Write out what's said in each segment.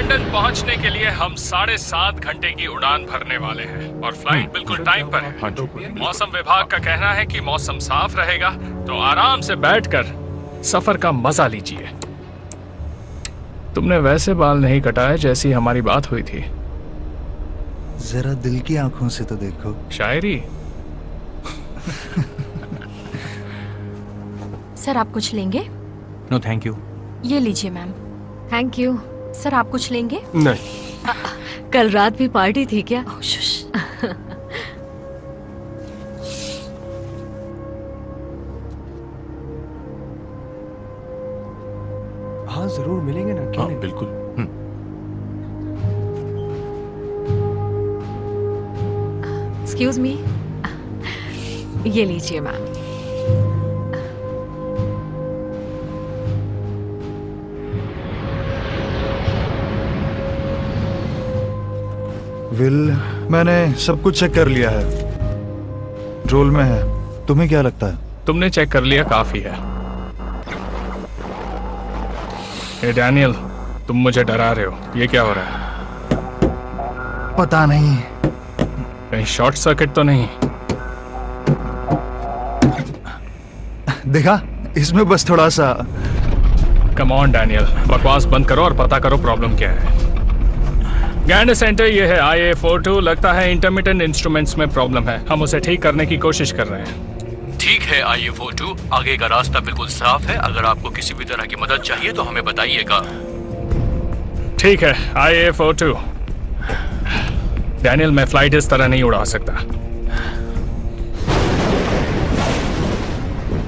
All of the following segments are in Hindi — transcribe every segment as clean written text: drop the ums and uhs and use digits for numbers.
लंदन पहुंचने के लिए हम 7.5 घंटे की उड़ान भरने वाले हैं और फ्लाइट बिल्कुल टाइम पर है। मौसम विभाग का कहना है कि मौसम साफ रहेगा, तो आराम से बैठकर सफर का मजा लीजिए। तुमने वैसे बाल नहीं कटाए जैसी हमारी बात हुई थी। जरा दिल की आंखों से तो देखो। शायरी। सर आप कुछ लेंगे? No thank you. ये लीजिए मैम। Thank you. सर आप कुछ लेंगे? नहीं। कल रात भी पार्टी थी क्या? शुश। हाँ जरूर मिलेंगे ना, क्यों नहीं? बिल्कुल। एक्सक्यूज मी, ये लीजिए मैम। विल, मैंने सब कुछ चेक कर लिया है, रोल में है। तुम्हें क्या लगता है? तुमने चेक कर लिया, काफी है। ए डैनियल, तुम मुझे डरा रहे हो, ये क्या हो रहा है? पता नहीं, कहीं शॉर्ट सर्किट तो नहीं? देखा, इसमें बस थोड़ा सा। कम ऑन डैनियल, बकवास बंद करो और पता करो प्रॉब्लम क्या है। गैंड सेंटर, ये है IA42। लगता है इंटरमिटेंट इंस्ट्रूमेंट्स में प्रॉब्लम है। हम उसे ठीक करने की कोशिश कर रहे हैं। ठीक है IA42, आगे का रास्ता बिल्कुल साफ है। अगर आपको किसी भी तरह की मदद चाहिए तो हमें बताइएगा। ठीक है IA42। डैनियल, मैं फ्लाइट इस तरह नहीं उड़ा सकता।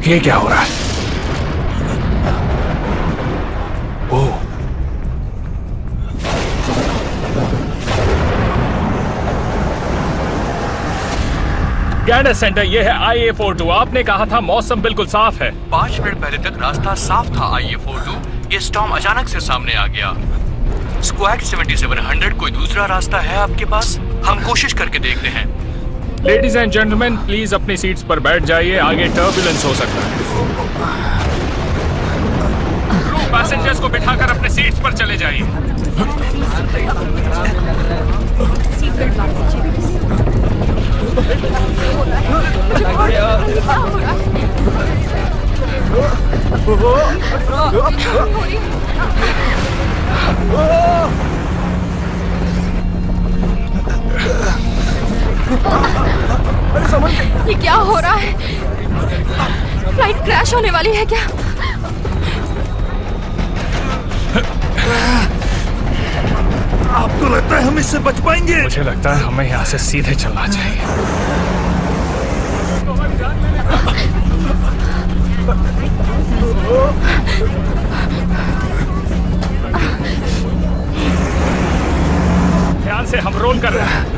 ये क्या हो रहा है? ओह, गैंड सेंटर, ये है IA42। आपने कहा था मौसम बिल्कुल साफ है। 5 मिनट पहले तक रास्ता साफ था IA42। ये स्टॉर्म अचानक से सामने आ गया। स्क्वाड 7700, कोई दूसरा रास्ता है आपके पास? हम कोशिश करके देखते हैं। लेडीज एंड जेंटलमैन, प्लीज अपनी सीट्स पर बैठ जाइए, आगे टर्बुलेंस हो सकता है। क्रू पैसेंजर्स को बिठाकर अपने सीट्स पर चले जाइए। सीट बेल्ट बांध लीजिए। ये क्या हो रहा है? फ्लाइट क्रैश होने वाली है क्या? आपको लगता है हम इससे बच पाएंगे? मुझे लगता है हमें यहाँ से सीधे चलना चाहिए। ध्यान से, हम रोल कर रहे हैं।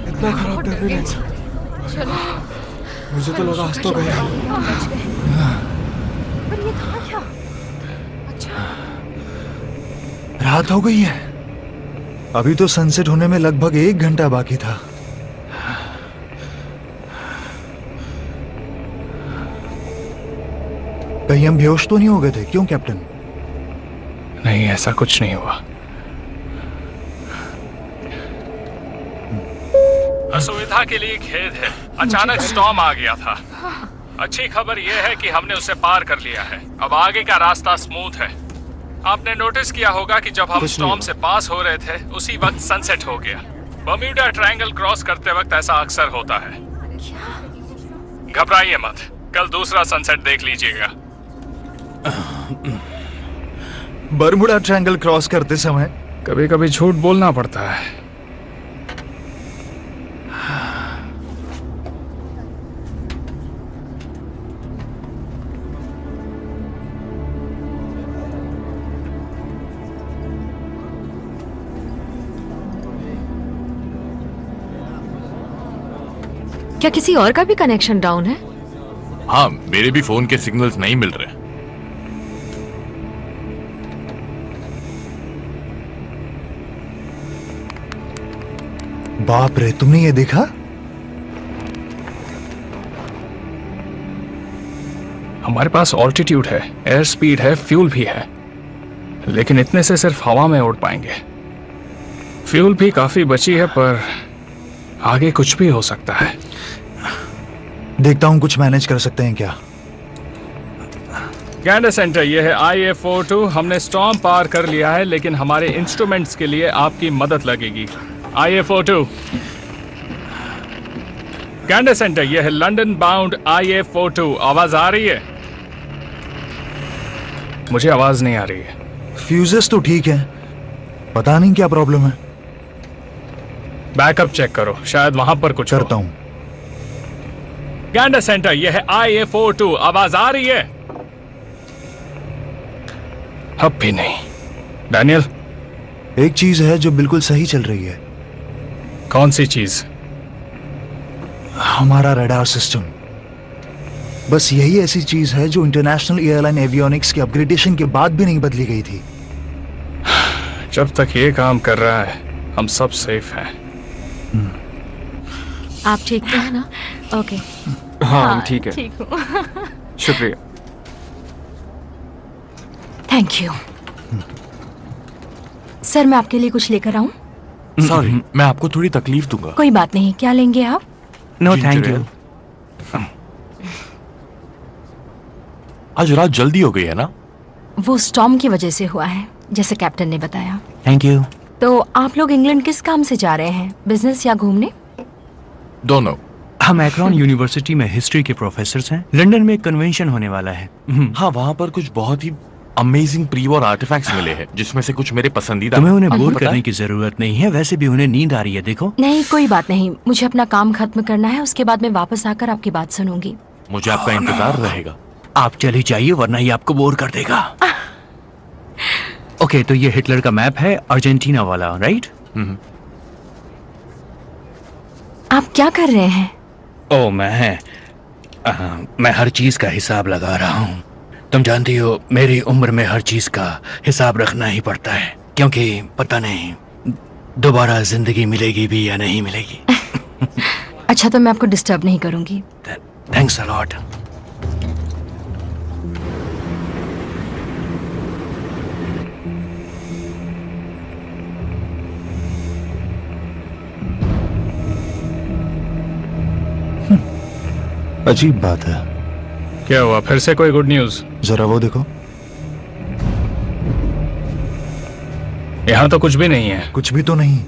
इतना खराब टर्बुलेंस, मुझे तो लगा आज तो गया। पर ये था क्या? अच्छा, रात हो गई है। अभी तो सनसेट होने में लगभग 1 घंटा बाकी था। कहीं हम बेहोश तो नहीं हो गए थे? क्यों कैप्टन? नहीं, ऐसा कुछ नहीं हुआ। असुविधा के लिए खेद है, अचानक स्टॉर्म आ गया था। अच्छी खबर यह है कि हमने उसे पार कर लिया है। अब आगे का रास्ता स्मूथ है। आपने नोटिस किया होगा कि जब हम स्टॉर्म से पास हो रहे थे उसी वक्त सनसेट हो गया। बर्म्यूडा ट्रायंगल क्रॉस करते वक्त ऐसा अक्सर होता है। घबराइए मत, कल दूसरा सनसेट देख लीजिएगा। बर्मुडा ट्रायंगल क्रॉस करते समय कभी कभी झूठ बोलना पड़ता है। क्या किसी और का भी कनेक्शन डाउन है? हाँ, मेरे भी फोन के सिग्नल्स नहीं मिल रहे। बाप रे, तुमने ये देखा? हमारे पास ऑल्टीट्यूड है, एयर स्पीड है, फ्यूल भी है, लेकिन इतने से सिर्फ हवा में उड़ पाएंगे। फ्यूल भी काफी बची है, पर आगे कुछ भी हो सकता है। देखता हूं कुछ मैनेज कर सकते हैं क्या। कैंडा सेंटर, ये है IA42। हमने स्टॉर्म पार कर लिया है, लेकिन हमारे इंस्ट्रूमेंट्स के लिए आपकी मदद लगेगी। IA42। कैंडा सेंटर, ये है लंदन बाउंड IA42। आवाज आ रही है? मुझे आवाज नहीं आ रही है। फ्यूजेस तो ठीक है, पता नहीं क्या प्रॉब्लम है। बैकअप चेक करो, शायद वहां पर कुछ करता हूं। कैंडा सेंटर, यह है IA42। आवाज आ रही है? अब भी नहीं। डैनियल, एक चीज है जो बिल्कुल सही चल रही है। कौन सी चीज? हमारा रडार सिस्टम। बस यही ऐसी चीज है जो इंटरनेशनल एयरलाइन एवियोनिक्स के अपग्रेडेशन के बाद भी नहीं बदली गई थी। जब तक ये काम कर रहा है, हम सब सेफ हैं। आप ठीक तो है ना? ओके। हाँ, ठीक है। ठीक हूँ। शुक्रिया। Thank you. सर, मैं आपके लिए कुछ लेकर आऊं? सॉरी, मैं आपको थोड़ी तकलीफ दूंगा। कोई बात नहीं, क्या लेंगे आप? No thank you. आज रात जल्दी हो गई है ना? वो स्टॉर्म की वजह से हुआ है, जैसे कैप्टन ने बताया। Thank you. तो आप लोग इंग्लैंड किस काम से जा रहे हैं, बिजनेस या घूमने? दोनों। हम एक्रोन यूनिवर्सिटी में हिस्ट्री के प्रोफेसर हैं। लंदन में एक कन्वेंशन होने वाला है। हाँ, वहाँ पर कुछ बहुत ही अमेजिंग प्री वॉर आर्टिफैक्ट्स मिले हैं, जिसमें से कुछ मेरे पसंदीदा। तुम्हें उन्हें बोर करने की जरूरत नहीं है, वैसे भी उन्हें नींद आ रही है। देखो। नहीं, कोई बात नहीं, मुझे अपना काम खत्म करना है, उसके बाद मैं वापस आकर आपकी बात सुनूंगी। मुझे आपका इंतजार रहेगा। आप चली जाइए, वरना ये आपको बोर कर देगा। ओके, तो ये हिटलर का मैप है, अर्जेंटीना वाला, राइट? आप क्या कर रहे हैं? ओ, मैं हर चीज का हिसाब लगा रहा हूँ। तुम जानती हो, मेरी उम्र में हर चीज का हिसाब रखना ही पड़ता है, क्योंकि पता नहीं दोबारा जिंदगी मिलेगी भी या नहीं मिलेगी। अच्छा, तो मैं आपको डिस्टर्ब नहीं करूंगी। Thanks a lot. अजीब बात है। क्या हुआ, फिर से कोई गुड न्यूज? जरा वो देखो। यहाँ तो कुछ भी नहीं है। कुछ भी तो नहीं।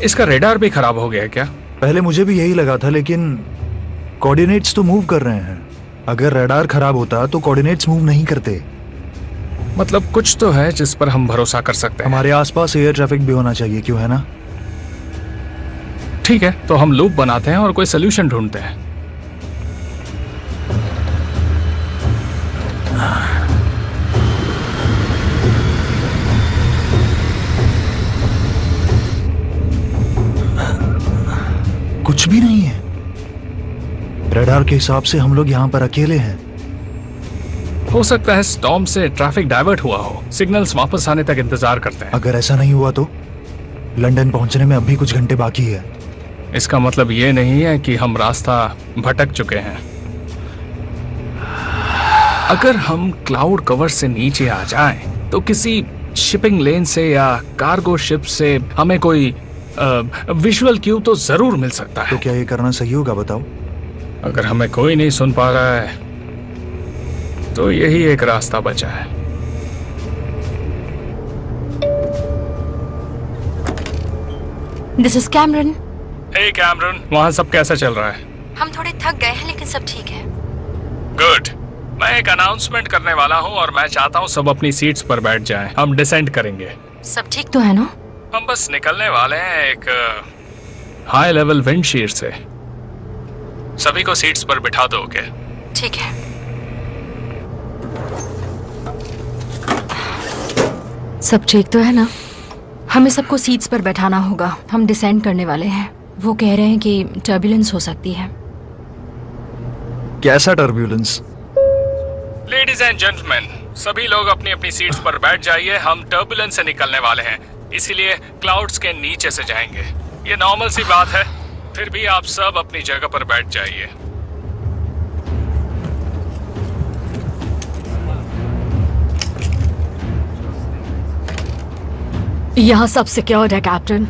इसका रेडार भी खराब हो गया है क्या? पहले मुझे भी यही लगा था, लेकिन कोऑर्डिनेट्स तो मूव कर रहे हैं। अगर रडार खराब होता तो कोऑर्डिनेट्स मूव नहीं करते। मतलब कुछ तो है जिस पर हम भरोसा कर सकते हैं। हमारे आसपास एयर ट्रैफिक भी होना चाहिए, क्यों, है ना? ठीक है, तो हम लूप बनाते हैं और कोई सोल्यूशन ढूंढते हैं। कुछ भी नहीं है। रडार के हिसाब से हम लोग यहाँ पर अकेले हैं। हो सकता है स्टॉर्म से ट्रैफिक डाइवर्ट हुआ हो। सिग्नल्स वापस आने तक इंतजार करते हैं। अगर ऐसा नहीं हुआ तो लंदन पहुंचने में अब भी कुछ घंटे बाकी है। इसका मतलब ये नहीं है कि हम रास्ता भटक चुके हैं। अगर हम क्लाउड कवर से नीचे आ जाएं, तो किसी शिपिंग लेन से या कार्गो शिप से हमें कोई विजुअल क्यू तो जरूर मिल सकता है। तो क्या ये करना सही होगा, बताओ? अगर हमें कोई नहीं सुन पा रहा है, तो यही एक रास्ता बचा है। This is Cameron. Hey Cameron, वहाँ सब कैसा चल रहा है? हम थोड़े थक गए हैं लेकिन सब ठीक है। गुड। मैं एक अनाउंसमेंट करने वाला हूँ और मैं चाहता हूँ सब अपनी सीट्स पर बैठ जाएं। हम डिसेंड करेंगे। सब ठीक तो है ना? हम बस निकलने वाले हैं एक हाई लेवल विंड शीर से। सभी को सीट्स पर बिठा दो। ओके? ठीक है। सब ठीक तो है ना? हमें सबको सीट्स पर बैठाना होगा। हम डिसेंड करने वाले हैं। वो कह रहे हैं कि टर्बुलेंस हो सकती है। कैसा टर्बुलेंस? लेडीज एंड जेंटलमैन, सभी लोग अपनी अपनी सीट्स पर बैठ जाइए। हम टर्बुलेंस से निकलने वाले हैं, इसीलिए क्लाउड्स के नीचे से जाएंगे। ये नॉर्मल सी बात है, फिर भी आप सब अपनी जगह पर बैठ जाइए। यहाँ सब सिक्योर्ड है कैप्टन।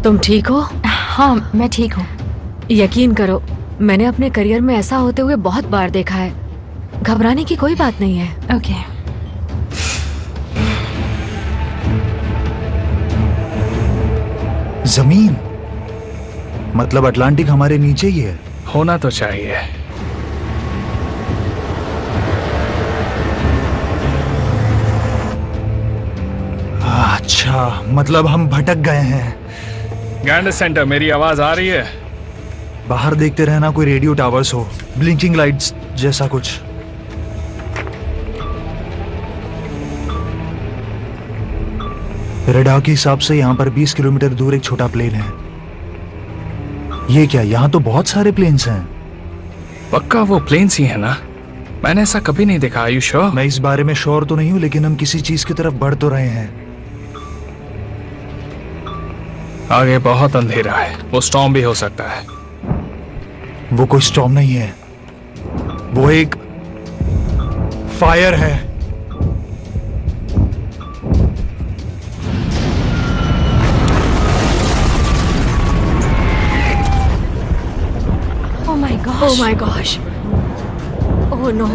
तुम ठीक हो? हाँ, मैं ठीक हूँ। यकीन करो, मैंने अपने करियर में ऐसा होते हुए बहुत बार देखा है। घबराने की कोई बात नहीं है। ओके। जमीन मतलब अटलांटिक हमारे नीचे ही है। होना तो चाहिए। अच्छा, मतलब हम भटक गए हैं। गैंडर सेंटर, मेरी आवाज आ रही है? बाहर देखते रहना, कोई रेडियो टावर्स हो, ब्लिंकिंग लाइट्स जैसा कुछ। रडार के हिसाब से यहाँ पर 20 किलोमीटर दूर एक छोटा प्लेन है। ये क्या, यहाँ तो बहुत सारे प्लेन्स हैं। पक्का वो प्लेन्स ही है ना? मैंने ऐसा कभी नहीं देखा। आयु श्योर? मैं इस बारे में श्योर तो नहीं हूँ, लेकिन हम किसी चीज की तरफ बढ़ तो रहे हैं। आगे बहुत अंधेरा है, वो स्टॉर्म भी हो सकता है। वो कोई स्टॉर्म नहीं है, वो एक फायर है। Oh my gosh. Oh my gosh. Oh no.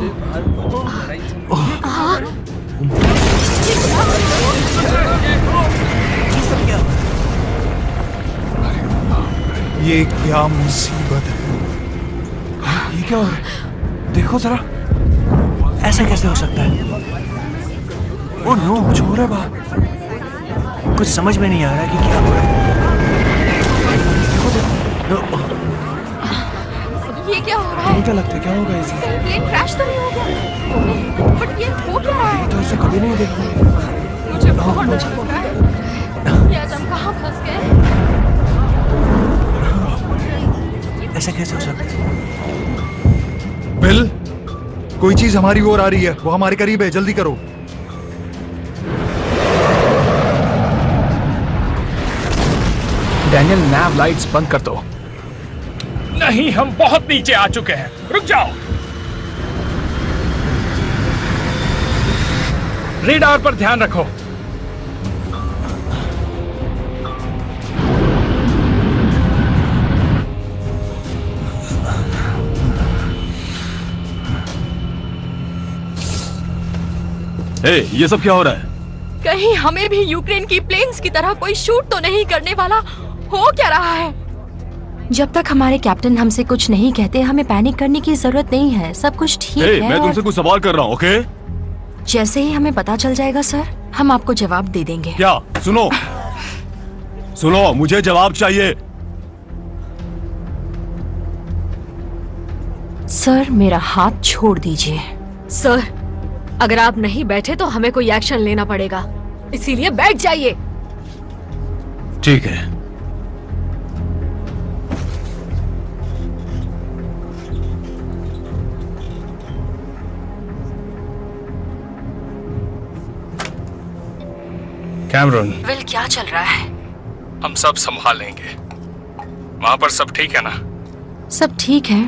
ये क्या मुसीबत है? ये क्या हो रहा है? देखो जरा, ऐसा कैसे हो सकता है? ओह नो, कुछ हो रहा है बाहर। कुछ समझ में नहीं आ रहा है कि क्या हो रहा है। ये क्या हो रहा है? क्या लगता है, क्या होगा इसे? प्लेन क्रैश तो नहीं हो गया? बट ये हो क्या रहा है? तो ऐसे कभी नहीं देखा। मुझे बहुत डर लग रहा है। ये आज हम कहाँ फंस गए? ऐसा कैसे हो सकता है? बिल, कोई चीज हमारी ओर आ रही है, वो हमारे करीब है, जल्दी करो। डैनियल, नैव लाइट्स बंद कर दो। नहीं, हम बहुत नीचे आ चुके हैं, रुक जाओ। रेडार पर ध्यान रखो। ये सब क्या हो रहा है? कहीं हमें भी यूक्रेन की प्लेन्स की तरह कोई शूट तो नहीं करने वाला? हो क्या रहा है? जब तक हमारे कैप्टन हमसे कुछ नहीं कहते, हमें पैनिक करने की जरूरत नहीं है। सब कुछ ठीक है। मैं तुमसे कुछ सवाल कर रहा हूँ, ओके? जैसे ही हमें पता चल जाएगा सर, हम आपको जवाब दे देंगे। क्या? सुनो सुनो, मुझे जवाब चाहिए। सर, मेरा हाथ छोड़ दीजिए। सर, अगर आप नहीं बैठे तो हमें कोई एक्शन लेना पड़ेगा, इसीलिए बैठ जाइए। ठीक है। कैमरन, विल, क्या चल रहा है? हम सब संभाल लेंगे। वहां पर सब ठीक है ना? सब ठीक है,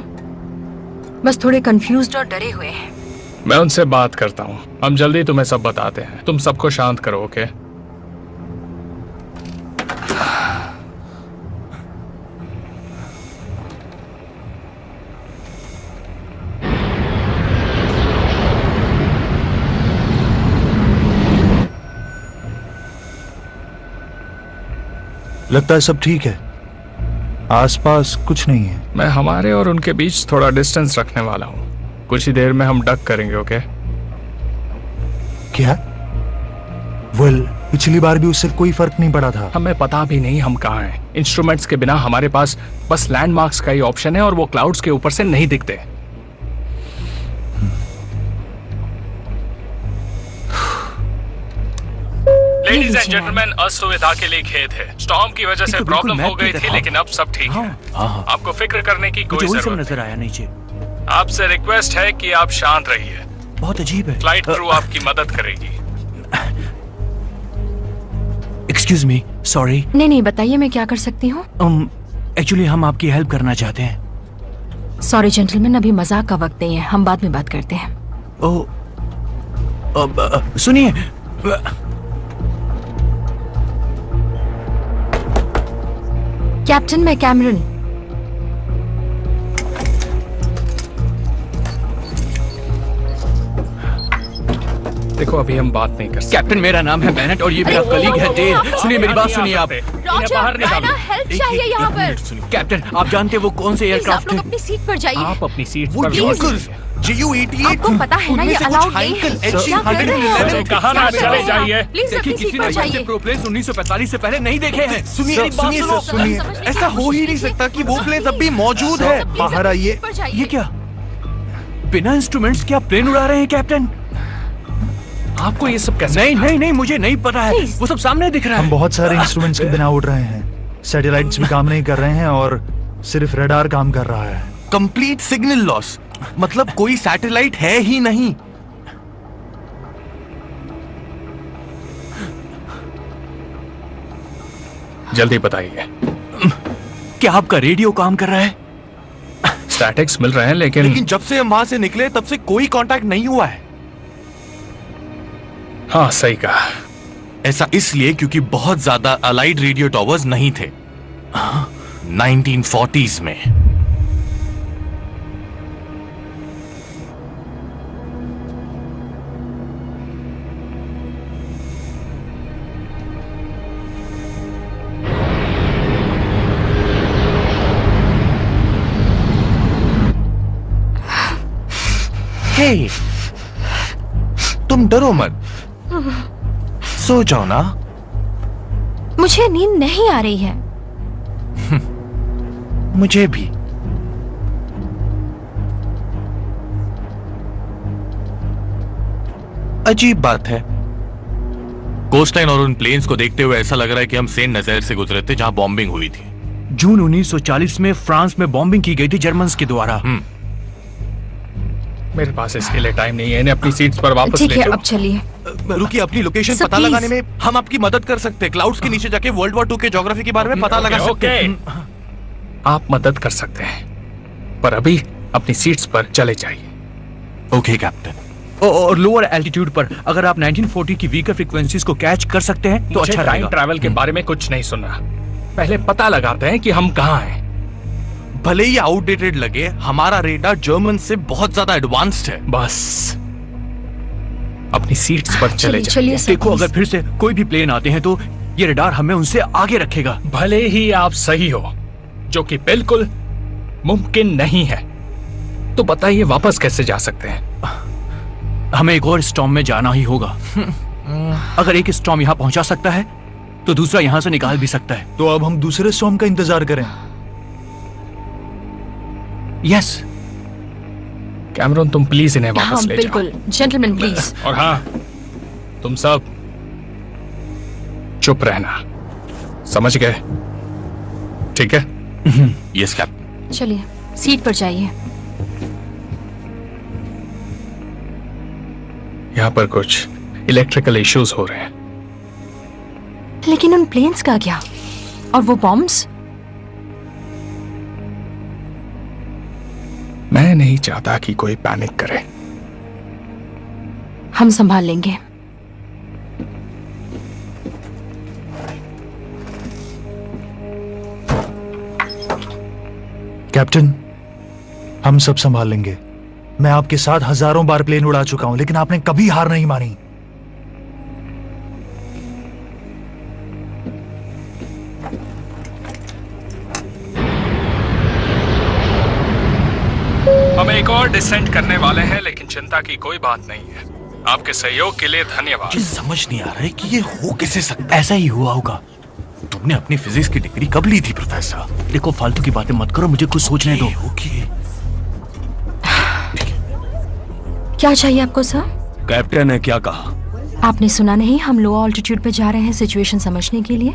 बस थोड़े कंफ्यूज्ड और डरे हुए हैं। मैं उनसे बात करता हूँ, हम जल्दी तुम्हें सब बताते हैं। तुम सबको शांत करो, ओके? लगता है सब ठीक है, आसपास कुछ नहीं है। मैं हमारे और उनके बीच थोड़ा डिस्टेंस रखने वाला हूँ। कुछ ही देर में हम डक करेंगे, ओके? क्या? वेल, पिछली बार भी उससे कोई फर्क नहीं पड़ा था। हमें पता भी नहीं हम कहाँ हैं। इंस्ट्रूमेंट्स के बिना हमारे पास बस लैंडमार्क्स का ही ऑप्शन है और वो क्लाउड्स के ऊपर से नहीं दिखते। लेडीज एंड जेंटलमैन, असुविधा के लिए खेद है। स्टॉर्म की वजह से प्रॉब्लम हो गई थी, लेकिन अब सब ठीक है। आपको फिक्र करने की कोई जरूरत नजर आया नीचे। आपसे रिक्वेस्ट है कि आप शांत रहिए। बहुत अजीब है। फ्लाइट क्रू आपकी मदद करेगी। Excuse me, sorry. नहीं, बताइए मैं क्या कर सकती हूँ। एक्चुअली हम आपकी हेल्प करना चाहते हैं। सॉरी जेंटलमैन, अभी मजाक का वक्त नहीं है, हम बाद में बात करते हैं। सुनिए, कैप्टन, मैं कैमरन। देखो, अभी हम बात नहीं कर सकते। कैप्टन, मेरा नाम है बेनेट और ये मेरा कलीग है डेल। सुनिए मेरी बात, सुनिए आप। रॉजर, हेल्प चाहिए यहाँ पर। कैप्टन, आप जानते हैं वो कौन से एयरक्राफ्ट आप लोग अपनी सीट पर जाइए। आप अपनी सीट वो पर JU-88 आपको पता है ना ये अलाउड नहीं है। क्या कर रहे हैं? कहा ना चले जाइए। प्लीज अपनी सीट पर जाइए। प्रोप्लेन्स 1945 से पहले नहीं देखे हैं। सुनिए, सुनिए, ऐसा हो ही नहीं सकता कि वो प्लेन अब भी मौजूद है। बाहर आइए। ये क्या, बिना इंस्ट्रूमेंट्स क्या प्लेन उड़ा रहे हैं कैप्टन? आपको ये सब कैसे? नहीं, मुझे नहीं पता है। वो सब सामने दिख रहा है। हम बहुत सारे इंस्ट्रूमेंट्स के बिना उड़ रहे हैं। सैटेलाइट्स भी काम नहीं कर रहे हैं और सिर्फ रडार काम कर रहा है। कंप्लीट सिग्नल लॉस, मतलब कोई सैटेलाइट है ही नहीं। जल्दी बताइए। क्या आपका रेडियो काम कर रहा है? स्टैटिक्स मिल रहे हैं, लेकिन जब से हम वहां से निकले तब से कोई कांटेक्ट नहीं हुआ है। हाँ, सही कहा। ऐसा इसलिए क्योंकि बहुत ज्यादा अलाइड रेडियो टॉवर्स नहीं थे 1940s में। हे, तुम डरो मत, सो जाओ ना। मुझे नींद नहीं आ रही है। मुझे भी। अजीब बात है, कोस्टलाइन और उन प्लेन्स को देखते हुए ऐसा लग रहा है कि हम सेंट नज़ीर से गुजरे थे जहां बॉम्बिंग हुई थी। जून 1940 में फ्रांस में बॉम्बिंग की गई थी जर्मन्स के द्वारा। मेरे पास इसके लिए टाइम नहीं है। इन्हें अपनी सीट्स पर वापस ठीक ले है, जाओ। अब चलिए। रुकिए, अपनी लोकेशन सर, पता प्लीज। लगाने में हम आपकी मदद कर सकते हैं। क्लाउड्स के नीचे जाके वर्ल्ड वॉर 2 के ज्योग्राफी के बारे में पता लगा सकते हैं। आप मदद कर सकते हैं, पर अभी अपनी सीट्स पर चले जाइए। Okay captain. और लोअर एल्टीट्यूड पर अगर आप 1940 की वीकर फ्रीक्वेंसीज को कैच कर सकते हैं तो अच्छा टाइम रहेगा। ट्रैवल के बारे में कुछ नहीं सुन रहा। पहले पता लगाते हैं कि हम कहाँ हैं। भले ही आउटडेटेड लगे, हमारा रेडार जर्मन से बहुत ज्यादा एडवांस्ड है। बस अपनी सीट्स पर चले जाइए। चलिए सर, देखो, प्लीज। अगर फिर से कोई भी प्लेन आते हैं तो ये रडार हमें उनसे आगे रखेगा। भले ही आप सही हो, जो कि बिल्कुल मुमकिन नहीं है, तो बताइए वापस कैसे जा सकते हैं? हमें एक और स्टॉर्म में जाना ही होगा। अगर एक स्टॉर्म यहाँ पहुंचा सकता है तो दूसरा यहाँ से निकाल भी सकता है। तो अब हम दूसरे स्टॉर्म का इंतजार करें। यस कैमरन, तुम प्लीज इन्हें हाँ वापस ले जाओ। बिल्कुल, जेंटलमैन प्लीज। और हाँ, तुम सब चुप रहना, समझ गए? ठीक है? Yes captain. चलिए, सीट पर जाइए। यहाँ पर कुछ इलेक्ट्रिकल इश्यूज हो रहे हैं। लेकिन उन प्लेन्स का क्या? और वो बॉम्ब्स? मैं नहीं चाहता कि कोई पैनिक करे। हम संभाल लेंगे। कैप्टन, हम सब संभाल लेंगे। मैं आपके साथ हजारों बार प्लेन उड़ा चुका हूं, लेकिन आपने कभी हार नहीं मानी। डिसेंट करने वाले हैं, लेकिन चिंता की कोई बात नहीं है। आपके सहयोग के लिए धन्यवाद। मुझे समझ नहीं आ रहा है कि ये हो कैसे सकता है। ऐसा ही हुआ होगा। तुमने अपनी फिजिक्स की डिग्री कब ली थी प्रोफेसर? देखो फालतू की बातें मत करो, मुझे कुछ सोचने दो। क्या चाहिए आपको सर? कैप्टन ने क्या कहा? आपने सुना नहीं, हम लो ऑल्टीट्यूड पे जा रहे हैं सिचुएशन समझने के लिए।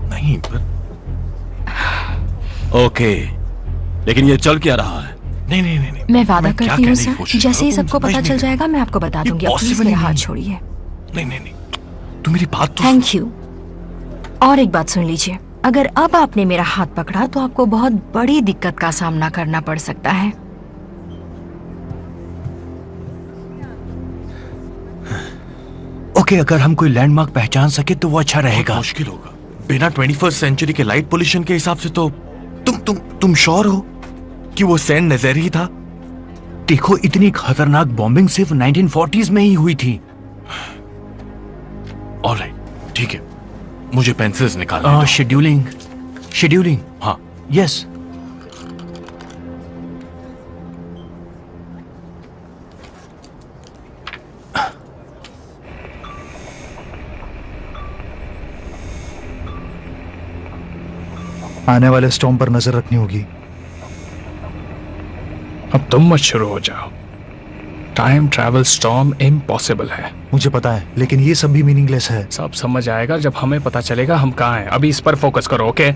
नहीं पर... ओके, लेकिन ये चल क्या रहा है? नहीं। मैं वादा करती हूँ सर, जैसे ही सबको पता चल जाएगा मैं आपको बता दूंगी। आप प्लीज मेरा हाथ छोड़िए। नहीं, तू मेरी बात तो... थैंक यू। और एक बात सुन लीजिए, अगर अब आपने मेरा हाथ पकड़ा तो आपको बहुत बड़ी दिक्कत का सामना करना पड़ सकता है। ओके, अगर हम कोई लैंडमार्क पहचान सके तो वो अच्छा रहेगा। मुश्किल होगा बिना 21st सेंचुरी के लाइट पोल्यूशन के हिसाब से। तो तुम श्योर हो कि वो सेंट नज़ेर ही था? देखो, इतनी खतरनाक बॉम्बिंग सिर्फ 1940s में ही हुई थी। ऑलराइट, ठीक है, मुझे पेंसिल्स निकालने दो। शेड्यूलिंग। हाँ, यस। आने वाले स्टॉर्म पर नजर रखनी होगी। अब तुम मत शुरू हो जाओ। टाइम ट्रैवल स्टॉर्म इम्पॉसिबल है। मुझे पता है, लेकिन ये सब भी मीनिंगलेस है। सब समझ आएगा जब हमें पता चलेगा हम कहाँ हैं। अभी इस पर फोकस करो, ओके?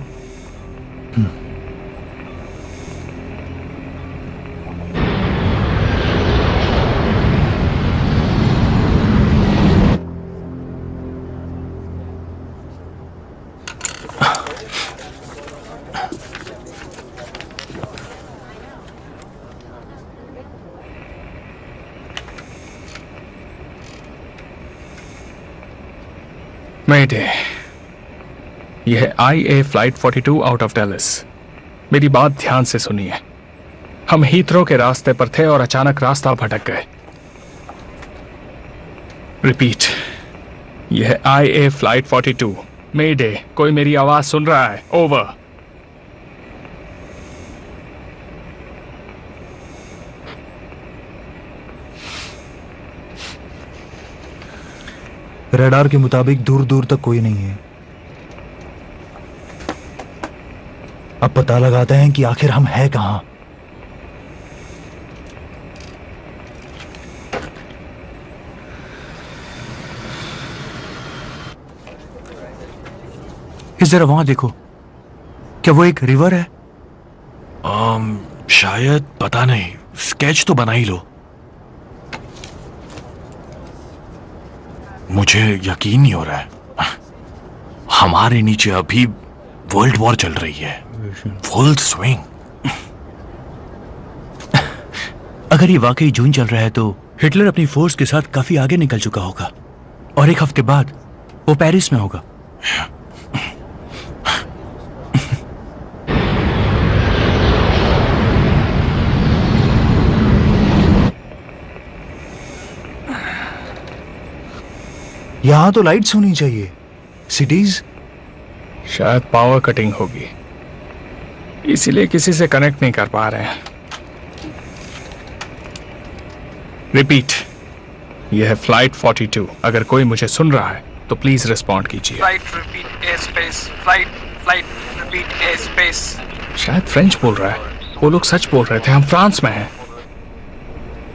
मेडे, यह है IA flight 42 out of Dallas. मेरी बात ध्यान से सुनिए। हम हीथ्रो के रास्ते पर थे और अचानक रास्ता भटक गए। रिपीट, यह है IA फ्लाइट 42। मेडे, कोई मेरी आवाज सुन रहा है? ओवर। रडार के मुताबिक दूर दूर तक कोई नहीं है। अब पता लगाते हैं कि आखिर हम हैं कहां। जरा वहां देखो, क्या वो एक रिवर है? शायद, पता नहीं। स्केच तो बना ही लो। मुझे यकीन नहीं हो रहा है। हमारे नीचे अभी वर्ल्ड वॉर चल रही है, फुल स्विंग। अगर ये वाकई जून चल रहा है तो हिटलर अपनी फोर्स के साथ काफी आगे निकल चुका होगा और एक हफ्ते बाद वो पेरिस में होगा। यहां तो लाइट्स होनी चाहिए। सिटीज? शायद पावर कटिंग होगी, इसीलिए किसी से कनेक्ट नहीं कर पा रहे हैं। रिपीट, यह है फ्लाइट 42। अगर कोई मुझे सुन रहा है तो प्लीज रिस्पॉन्ड कीजिए। Flight repeat air space. Flight repeat air space. शायद फ्रेंच बोल रहा है। वो लोग सच बोल रहे थे, हम फ्रांस में हैं।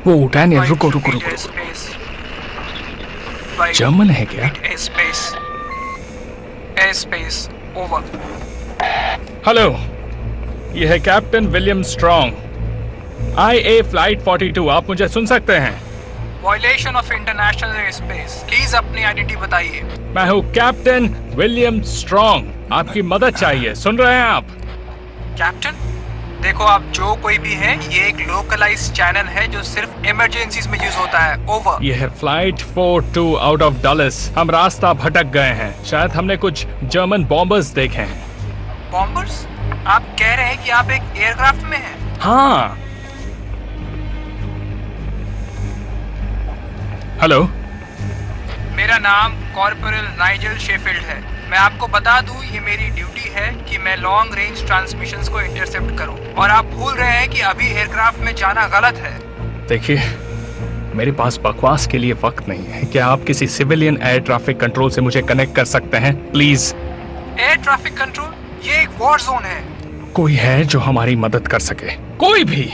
वो डैनियल, रुको। जर्मन है क्या? Air space over. हेलो, यह है captain William strong, IA flight 42। आप मुझे सुन सकते हैं? Violation of international air space. Please अपनी आइडेंटिटी बताइए। मैं हूँ कैप्टन विलियम स्ट्रॉन्ग। आपकी मदद चाहिए, सुन रहे हैं आप? कैप्टन, देखो आप जो कोई भी है, ये एक लोकलाइज्ड चैनल है जो सिर्फ इमरजेंसीज में यूज होता है। ओवर। ये है फ्लाइट 42 आउट ऑफ डलस। हम रास्ता भटक गए हैं। शायद हमने कुछ जर्मन बॉम्बर्स देखे हैं। बॉम्बर्स? आप कह रहे हैं कि आप एक एयरक्राफ्ट में हैं? हाँ। हेलो, मेरा नाम कॉर्पोरल नाइजल शेफील्ड है। मैं आपको बता दूं, ये मेरी ड्यूटी है कि मैं लॉन्ग रेंज ट्रांसमिशंस को इंटरसेप्ट करूं, और आप भूल रहे हैं कि अभी एयरक्राफ्ट में जाना गलत है। देखिए, मेरे पास बकवास के लिए वक्त नहीं है। क्या आप किसी सिविलियन एयर ट्रैफिक कंट्रोल से मुझे कनेक्ट कर सकते हैं प्लीज? Air traffic control? ये एक वॉर जोन है। कोई है जो हमारी मदद कर सके? कोई भी?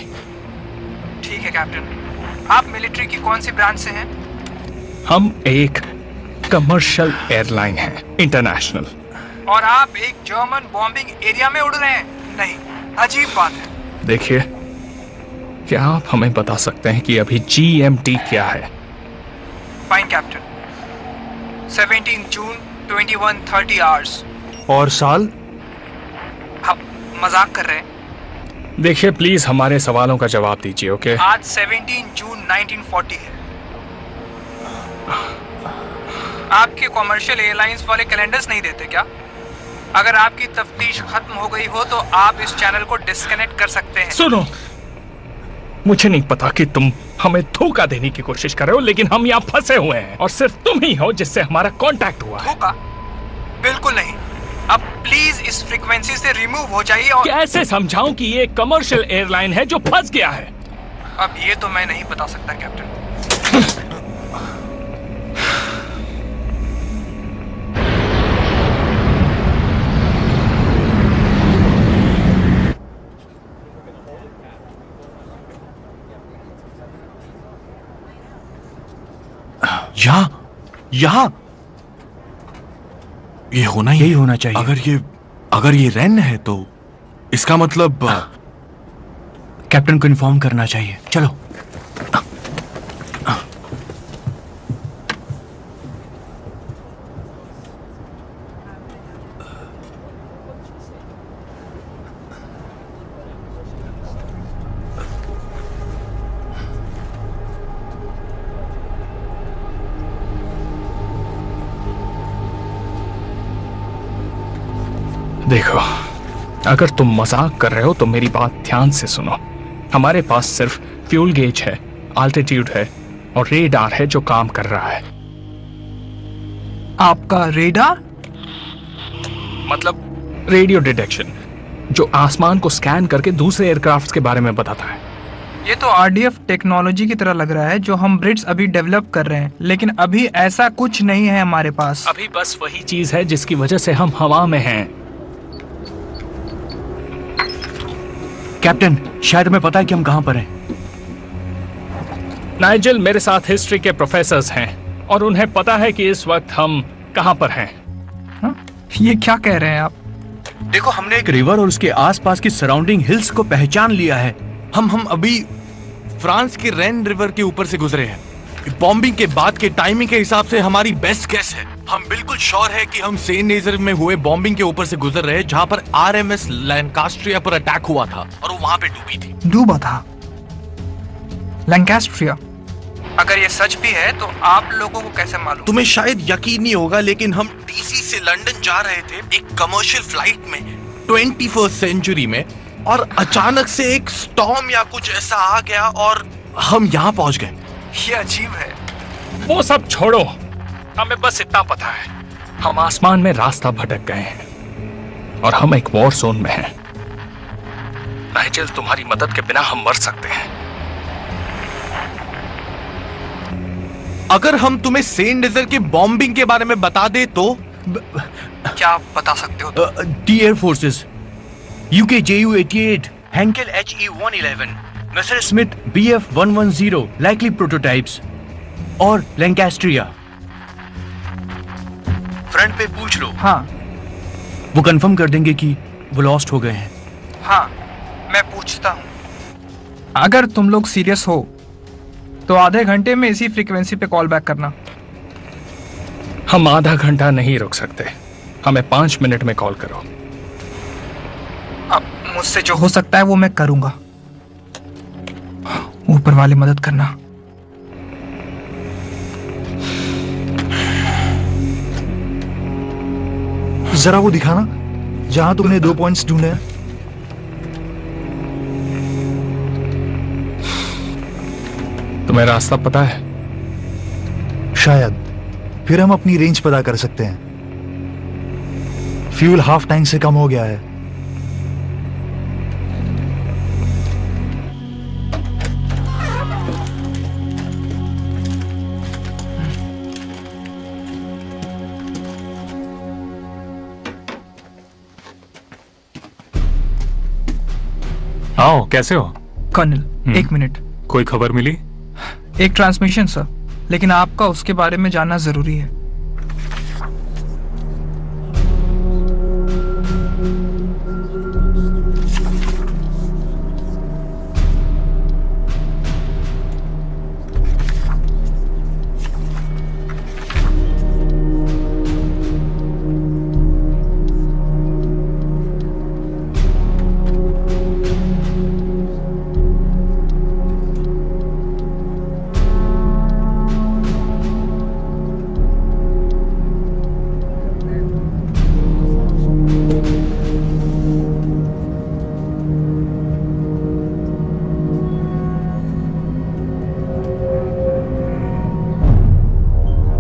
ठीक है कैप्टन। आप मिलिट्री की कौन सी ब्रांच से हैं? हम एक कमर्शियल एयरलाइन है, इंटरनेशनल। और आप एक जर्मन बॉम्बिंग एरिया में उड़ रहे हैं? नहीं, अजीब बात है। देखिए, क्या आप हमें बता सकते हैं कि अभी GMT क्या है? Fine captain. 17 जून 21:30 आवर्स। और साल? हाँ, मजाक कर रहे हैं? देखिए, प्लीज हमारे सवालों का जवाब दीजिए, ओके? आज 17 जून 1940 है। आपके कॉमर्शियल एयरलाइंस वाले कैलेंडर्स नहीं देते क्या? अगर आपकी तफ्तीश खत्म हो गई हो तो आप इस चैनल को डिस्कनेक्ट कर सकते हैं। सुनो, मुझे नहीं पता कि तुम हमें धोखा देने की कोशिश कर रहे हो, लेकिन हम यहाँ फंसे हुए हैं और सिर्फ तुम ही हो जिससे हमारा कांटेक्ट हुआ है। धोखा? बिल्कुल नहीं। अब प्लीज इस फ्रीक्वेंसी से रिमूव हो जाइए। और कैसे समझाऊं कि ये कमर्शियल एयरलाइन है जो फंस गया है? अब ये तो मैं नहीं बता सकता कैप्टन। यहाँ ये होना यही होना चाहिए। अगर ये रेन है तो इसका मतलब कैप्टन को इन्फॉर्म करना चाहिए। चलो। देखो, अगर तुम मजाक कर रहे हो तो मेरी बात ध्यान से सुनो। हमारे पास सिर्फ फ्यूल गेज है, आल्टीट्यूड है और रेडार है जो काम कर रहा है। आपका रेडार? मतलब रेडियो डिटेक्शन, जो आसमान को स्कैन करके दूसरे एयरक्राफ्ट के बारे में बताता है। ये तो RDF टेक्नोलॉजी की तरह लग रहा है जो हम ब्रिट्स अभी डेवलप कर रहे हैं, लेकिन अभी ऐसा कुछ नहीं है हमारे पास। अभी बस वही चीज है जिसकी वजह से हम हवा में हैं। कैप्टन, शायद हमें पता है कि हम कहां पर हैं। नाइजल मेरे साथ हिस्ट्री के प्रोफेसर्स हैं और उन्हें पता है कि इस वक्त हम कहां पर हैं। ये क्या कह रहे हैं आप? देखो, हमने एक रिवर और उसके आसपास की सराउंडिंग हिल्स को पहचान लिया है। हम अभी फ्रांस के रेन रिवर के ऊपर से गुजरे हैं। बॉम्बिंग के बाद के टाइमिंग के हिसाब से हमारी बेस्ट गेस है। हम बिल्कुल श्योर है कि हम सेंट नेजर में हुए बॉम्बिंग के ऊपर से गुजर रहे हैं, जहां पर RMS लैंकास्ट्रिया पर अटैक हुआ था और वो वहां पे डूबी थी। डूबा था लैंकास्ट्रिया? अगर ये सच भी है तो आप लोगों को कैसे मालूम? तुम्हें शायद यकीन नहीं होगा, लेकिन हम DC से लंदन जा रहे थे एक कमर्शियल फ्लाइट में 21st सेंचुरी में, और अचानक से एक स्टॉर्म या कुछ ऐसा आ गया और हम यहाँ पहुंच गए। ये अजीब है। वो सब छोड़ो, हमें बस इतना पता है, हम आसमान में रास्ता भटक गए हैं और हम एक वॉर जोन में हैं। नाइजेल, तुम्हारी मदद के बिना हम मर सकते हैं। अगर हम तुम्हें सेंट नेजर के बॉम्बिंग के बारे में बता दे तो क्या आप बता सकते हो? दी air forces, UK JU-88, Hankel HE-111, मैसर स्मिथ BF-110 लाइकली प्रोटोटाइप्स और लैंकास्ट्रिया। फ्रंट पे पूछ लो। हाँ, वो कंफर्म कर देंगे कि वो लॉस्ट हो गए हैं। हाँ, मैं पूछता हूँ। अगर तुम लोग सीरियस हो तो आधे घंटे में इसी फ्रीक्वेंसी पे कॉल बैक करना। हम आधा घंटा नहीं रुक सकते, हमें 5 मिनट में कॉल करो। अब मुझसे जो हो सकता है वो मैं करूंगा। ऊपर वाले मदद करना। जरा वो दिखाना जहां तुमने 2 पॉइंट्स ढूंढे हैं। तुम्हें रास्ता पता है? शायद, फिर हम अपनी रेंज पता कर सकते हैं। फ्यूल हाफ टैंक से कम हो गया है। आओ, कैसे हो? कर्नल, एक मिनट। कोई खबर मिली? एक ट्रांसमिशन सर, लेकिन आपका उसके बारे में जानना जरूरी है।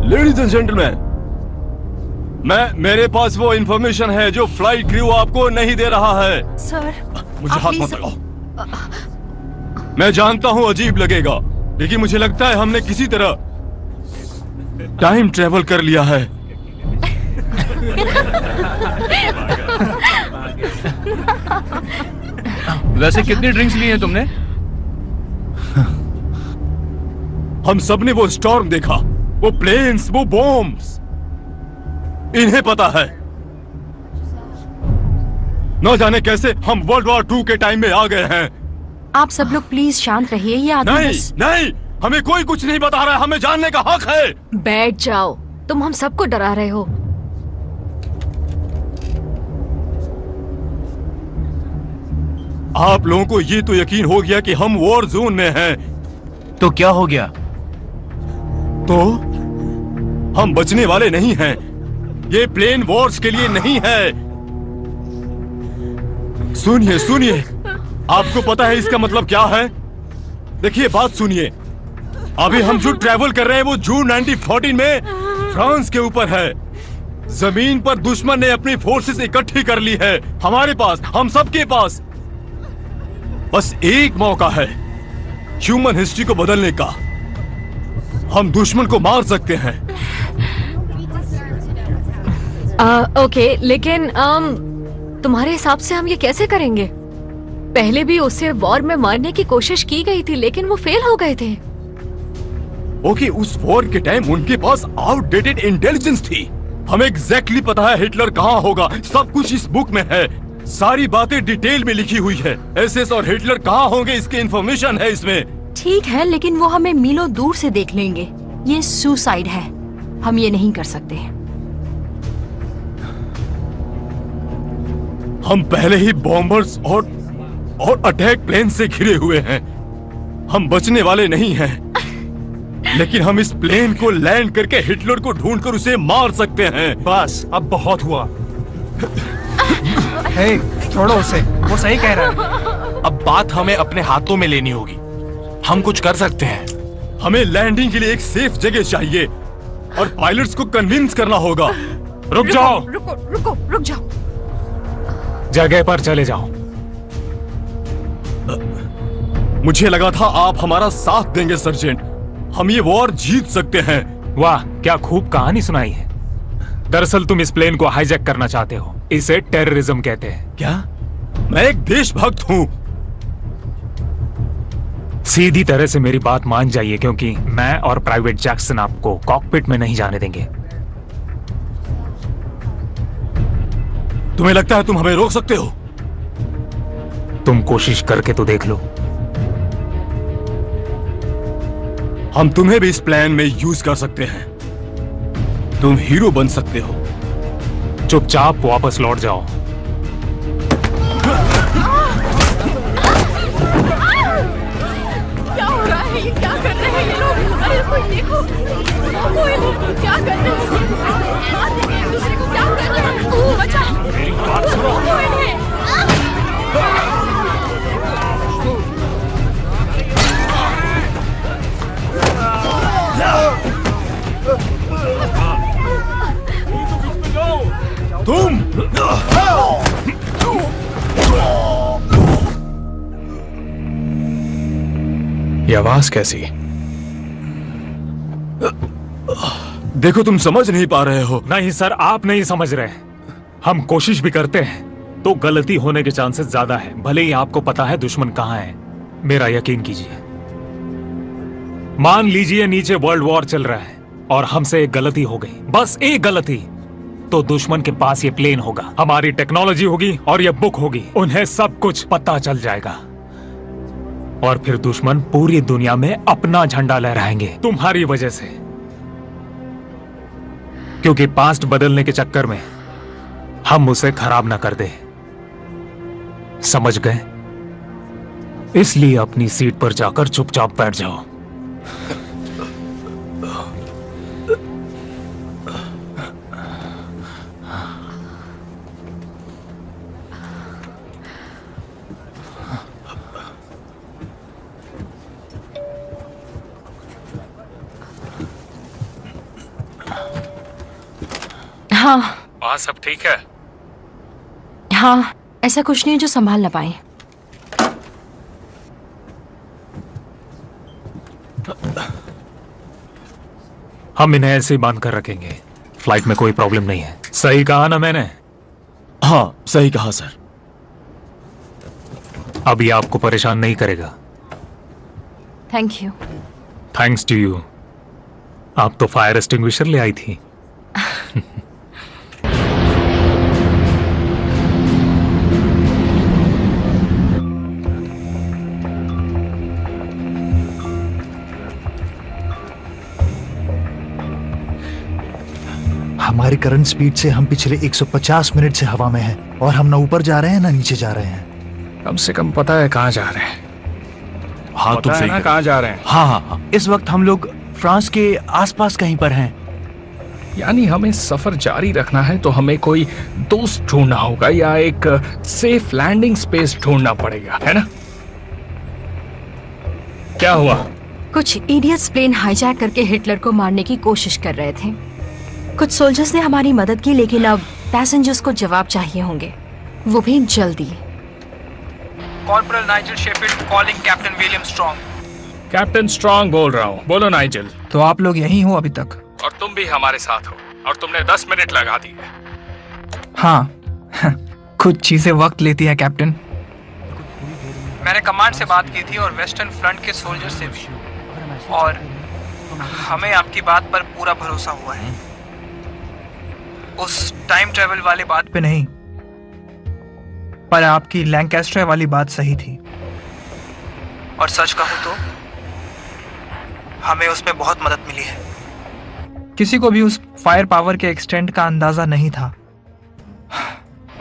लेडीज एंड जेंटलमैन, मेरे पास वो इंफॉर्मेशन है जो फ्लाइट क्रू आपको नहीं दे रहा है। सर, मुझे हाथ मत लगाओ। मैं जानता हूं अजीब लगेगा, लेकिन मुझे लगता है हमने किसी तरह टाइम ट्रेवल कर लिया है। वैसे कितनी ड्रिंक्स ली हैं तुमने? हम सबने वो स्टॉर्म देखा, वो प्लेन्स, वो बॉम्ब्स, इन्हें पता है। न जाने कैसे हम वर्ल्ड वॉर 2 के टाइम में आ गए हैं। आप सब लोग प्लीज शांत रहिए। ये आदमी नहीं, बस... नहीं, हमें कोई कुछ नहीं बता रहा है, हमें जानने का हक है। बैठ जाओ, तुम हम सबको डरा रहे हो। आप लोगों को ये तो यकीन हो गया कि हम वॉर जोन में हैं। तो क्या हो गया? तो हम बचने वाले नहीं हैं। ये प्लेन वॉर्स के लिए नहीं है। सुनिए सुनिए, आपको पता है इसका मतलब क्या है? देखिए, बात सुनिए। अभी हम जो ट्रैवल कर रहे हैं वो जून 1914 में फ्रांस के ऊपर है। जमीन पर दुश्मन ने अपनी फोर्सेस इकट्ठी कर ली है। हमारे पास, हम सबके पास बस एक मौका है ह्यूमन हिस्ट्री को बदलने का। हम दुश्मन को मार सकते हैं। ओके, लेकिन तुम्हारे हिसाब से हम ये कैसे करेंगे? पहले भी उससे वॉर में मारने की कोशिश की गई थी, लेकिन वो फेल हो गए थे। ओके, उस वॉर के टाइम उनके पास आउटडेटेड इंटेलिजेंस थी। हमें एग्जैक्टली पता है हिटलर कहाँ होगा। सब कुछ इस बुक में है, सारी बातें डिटेल में लिखी हुई है। एसएस और हिटलर कहाँ होंगे इसकी इंफॉर्मेशन है इसमें। ठीक है, लेकिन वो हमें मीलों दूर से देख लेंगे। ये सुसाइड है, हम ये नहीं कर सकते। हम पहले ही बॉम्बर्स और अटैक प्लेन से घिरे हुए हैं। हम बचने वाले नहीं हैं। लेकिन हम इस प्लेन को लैंड करके हिटलर को ढूंढकर उसे मार सकते हैं। बस, अब बहुत हुआ। हे, छोड़ो उसे, वो सही कह रहा है। अब बात हमें अपने हाथों में लेनी होगी। हम कुछ कर सकते हैं। हमें लैंडिंग के लिए एक सेफ जगह चाहिए और पायलट्स को कन्विंस करना होगा। रुक जाओ, रुक जाओ। जगह पर चले जाओ। मुझे लगा था आप हमारा साथ देंगे सर्जेंट। हम ये वॉर जीत सकते हैं। वाह, क्या खूब कहानी सुनाई है। दरअसल तुम इस प्लेन को हाईजैक करना चाहते हो। इसे टेररिज्म कहते हैं। क्या? मैं एक देशभक्त हूँ। सीधी तरह से मेरी बात मान जाइए, क्योंकि मैं और प्राइवेट जैक्सन आपको कॉकपिट में नहीं जाने देंगे। तुम्हें लगता है तुम हमें रोक सकते हो? तुम कोशिश करके तो देख लो। हम तुम्हें भी इस प्लान में यूज कर सकते हैं। तुम हीरो बन सकते हो। चुपचाप वापस लौट जाओ। क्या हो रहा है? ये क्या कर रहे हैं ये लोग? अरे कोई देखो, कोई नहीं, क्या कर रहे हैं? मार देंगे एक दूसरे को, क्या कर रहे हैं? ओह, बचाओ, मेरी बात सुनो। कोई नहीं। तुम ये आवाज कैसी? देखो तुम समझ नहीं पा रहे हो। नहीं सर, आप नहीं समझ रहे। हम कोशिश भी करते हैं तो गलती होने के चांसेस ज्यादा है, भले ही आपको पता है दुश्मन कहां है। मेरा यकीन कीजिए। मान लीजिए नीचे वर्ल्ड वॉर चल रहा है और हमसे एक गलती हो गई, बस एक गलती, तो दुश्मन के पास ये प्लेन होगा, हमारी टेक्नोलॉजी होगी और ये बुक होगी, उन्हें सब कुछ पता चल जाएगा और फिर दुश्मन पूरी दुनिया में अपना झंडा लहराएंगे तुम्हारी वजह से। क्योंकि पास्ट बदलने के चक्कर में हम उसे खराब ना कर दे, समझ गए? इसलिए अपनी सीट पर जाकर चुपचाप बैठ जाओ। हाँ वहाँ सब ठीक है? हाँ, ऐसा कुछ नहीं है जो संभाल ना पाए। हम इन्हें ऐसे ही बांध कर रखेंगे, फ्लाइट में कोई प्रॉब्लम नहीं है। सही कहा ना मैंने? हाँ सही कहा सर। अब ये आपको परेशान नहीं करेगा। Thank you. Thanks to you. आप तो फायर एक्सटिंग्विशर ले आई थी। हमारी करंट स्पीड से हम पिछले 150 मिनट से हवा में हैं और हम ना ऊपर जा रहे हैं ना नीचे जा रहे हैं। कम से कम पता है कहाँ जा रहे हैं। हाँ तुम सही कहाँ जा रहे हैं। हाँ हाँ हाँ, इस वक्त हम लोग फ्रांस के आसपास कहीं पर हैं। यानी हमें सफर जारी रखना है तो हमें कोई दोस्त ढूंढना होगा या एक सेफ लैंडिंग स्पेस ढूंढना पड़ेगा, है ना? क्या हुआ? कुछ इडियट्स प्लेन हाईजैक करके हिटलर को मारने की कोशिश कर रहे थे। कुछ सोल्जर्स ने हमारी मदद की, लेकिन अब पैसेंजर्स को जवाब चाहिए होंगे, वो भी जल्दी। Corporal Nigel Sheffield calling captain William strong. Captain strong बोल रहा हूँ। बोलो नाइजल। तो आप लोग यहीं हो अभी तक? और तुम भी हमारे साथ हो और तुमने 10 मिनट लगा दिए। हाँ कुछ चीजें वक्त लेती है कैप्टन। मैंने कमांड से बात की थी और वेस्टर्न फ्रंट के सोल्जर से भी, और हमें आपकी बात पर पूरा भरोसा हुआ है। उस टाइम ट्रेवल वाली बात पे नहीं, पर आपकी लैंकास्टर वाली बात सही थी। और सच कहूं तो हमें उसमें बहुत मदद मिली है। किसी को भी उस फायर पावर के एक्सटेंट का अंदाजा नहीं था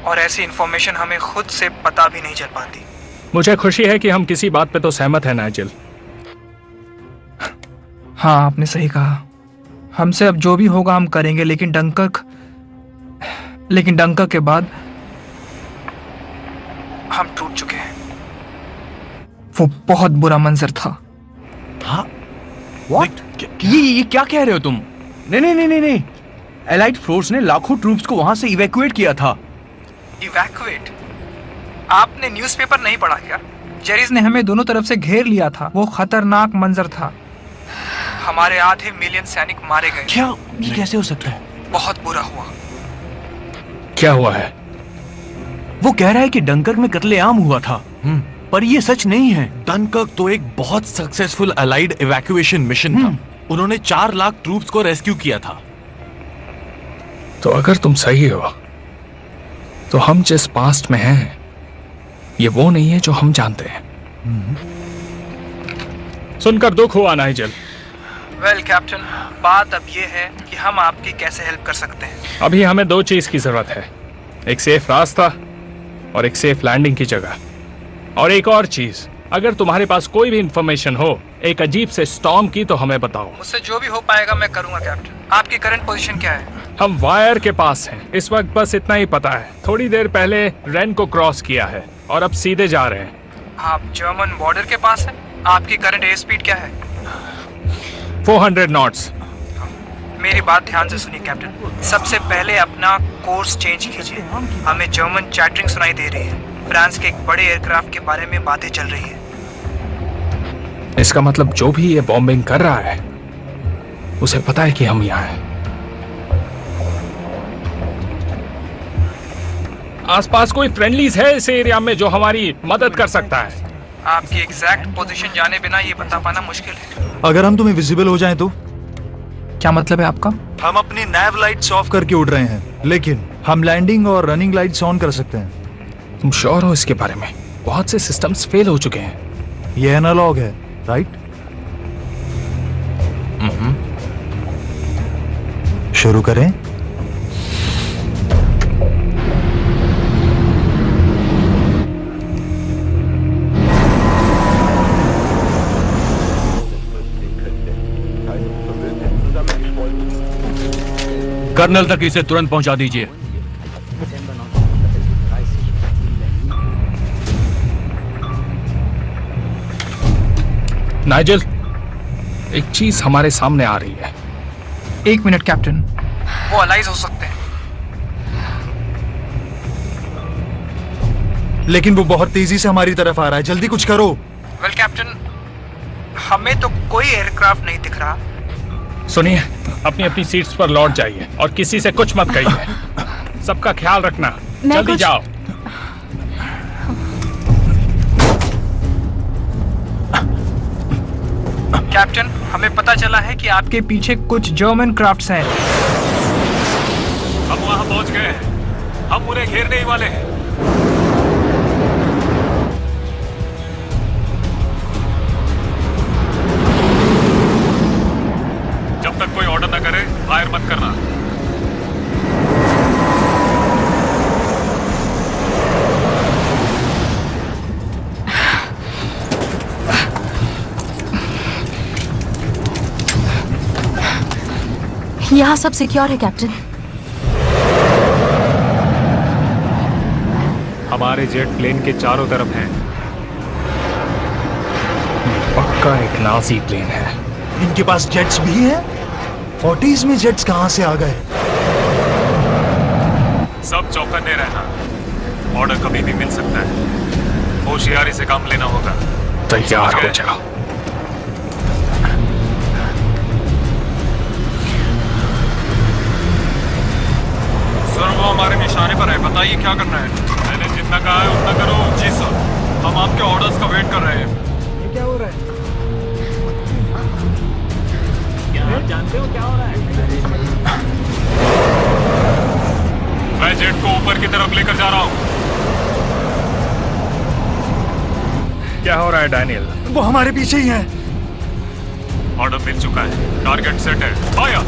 और ऐसी इंफॉर्मेशन हमें खुद से पता भी नहीं चल पाती। मुझे खुशी है कि हम किसी बात पे तो सहमत हैं नाइजल। हाँ आपने सही कहा। हमसे अब जो भी होगा हम करेंगे, लेकिन डंकर्क के बाद हम टूट चुके हैं। वो बहुत बुरा मंजर था। हाँ ये क्या कह रहे हो तुम? नहीं, एलाइड फोर्स ने लाखों ट्रूप्स को वहां से इवैक्यूएट किया था। इवैक्यूएट? आपने न्यूज़पेपर नहीं पढ़ा क्या? जेरीज ने हमें दोनों तरफ से घेर लिया था। वो खतरनाक मंजर था। हमारे आधे मिलियन सैनिक मारे गए। क्या? ये कैसे हो सकता है? बहुत बुरा हुआ। क्या हुआ है? वो कह रहा है कि डंकर्क में कत्लेआम हुआ था, पर ये सच नहीं है। डनकर्क तो एक बहुत सक्सेसफुल अलाइड इवैक्यूएशन मिशन था। उन्होंने 4 लाख ट्रूप्स को रेस्क्यू किया था। तो अगर तुम सही हो तो हम जिस पास्ट में हैं ये वो नहीं है जो हम जानते हैं। सुनकर दुख हुआ नाइजल। वेल कैप्टन, बात अब ये है कि हम आपकी कैसे हेल्प कर सकते हैं। अभी हमें 2 चीज की जरूरत है, एक सेफ रास्ता और एक सेफ लैंडिंग की जगह। और एक और चीज, अगर तुम्हारे पास कोई भी इंफॉर्मेशन हो एक अजीब से स्टॉर्म की तो हमें बताओ। मुझसे जो भी हो पाएगा मैं करूंगा कैप्टन। आपकी करंट पोजीशन क्या है? हम वायर के पास हैं इस वक्त, बस इतना ही पता है। थोड़ी देर पहले रेन को क्रॉस किया है और अब सीधे जा रहे हैं। आप जर्मन बॉर्डर के पास हैं। आपकी करंट एयर स्पीड क्या है? 400 नॉट्स। मेरी बात ध्यान से सुनिए कैप्टन। सबसे पहले अपना कोर्स चेंज कीजिए। हमें जर्मन चैटरिंग सुनाई दे रही है। फ्रांस के एक बड़े एयरक्राफ्ट के बारे में बातें चल रही है। इसका मतलब जो भी ये बॉम्बिंग कर रहा है उसे पता है कि हम यहाँ हैं। आसपास कोई फ्रेंडलीज है इस एरिया में जो हमारी मदद कर सकता है? आपकी एग्जैक्ट पोजीशन जाने बिना ये बता पाना मुश्किल है। अगर हम तुम्हें विजिबल हो जाएं तो? क्या मतलब है आपका? हम अपनी नैव लाइट्स ऑफ करके उड़ रहे हैं, लेकिन हम लैंडिंग और रनिंग लाइट्स ऑन कर सकते हैं। तुम श्योर हो इसके बारे में? बहुत से सिस्टम्स फेल हो चुके हैं। ये एनालॉग है, राइट? शुरू करें? कर्नल तक इसे तुरंत पहुंचा दीजिए। नाइजल, एक चीज हमारे सामने आ रही है। 1 मिनट कैप्टन, वो अलाइज हो सकते हैं। लेकिन वो बहुत तेजी से हमारी तरफ आ रहा है, जल्दी कुछ करो। वेल कैप्टन, हमें तो कोई एयरक्राफ्ट नहीं दिख रहा। सुनिए, अपनी अपनी सीट्स पर लौट जाइए और किसी से कुछ मत कहिए। सबका ख्याल रखना, जल्दी जाओ। कैप्टन, हमें पता चला है कि आपके पीछे कुछ जर्मन क्राफ्ट्स हैं। हम वहां पहुंच गए हैं। हम उन्हें घेरने ही वाले हैं। जब तक कोई ऑर्डर न करे फायर मत करना। यहाँ सब सिक्योर है कैप्टन। हमारे जेट प्लेन के चारों तरफ हैं। पक्का एक नाजी प्लेन है। इनके पास जेट्स भी हैं? 40s में जेट्स कहां से आ गए? सब चौकन्ने रहना। ऑर्डर कभी भी मिल सकता है। होशियारी से काम लेना होगा। तैयार हो जाओ। सर, वो हमारे निशाने पर है। बताइए क्या करना है? मैंने जितना कहा है उतना करो। जी सर, हम आपके ऑर्डर्स का वेट कर रहे हैं। ये क्या हो रहा है? आप जानते हो क्या हो रहा है? मैं जेट को ऊपर की तरफ लेकर जा रहा हूं। क्या हो रहा है डैनियल? वो हमारे पीछे ही हैं। ऑर्डर मिल चुका है। टारगेट सेट है। फायर!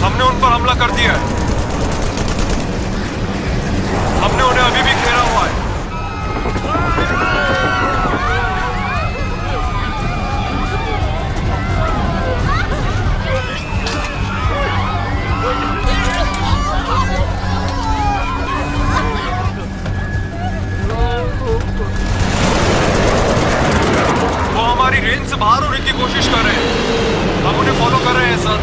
हमने उन पर हमला कर दिया है। हमने उन्हें अभी भी घेरा हुआ है। वो हमारी रेंज से बाहर होने की कोशिश कर रहे हैं। हम उन्हें फॉलो कर रहे हैं सर।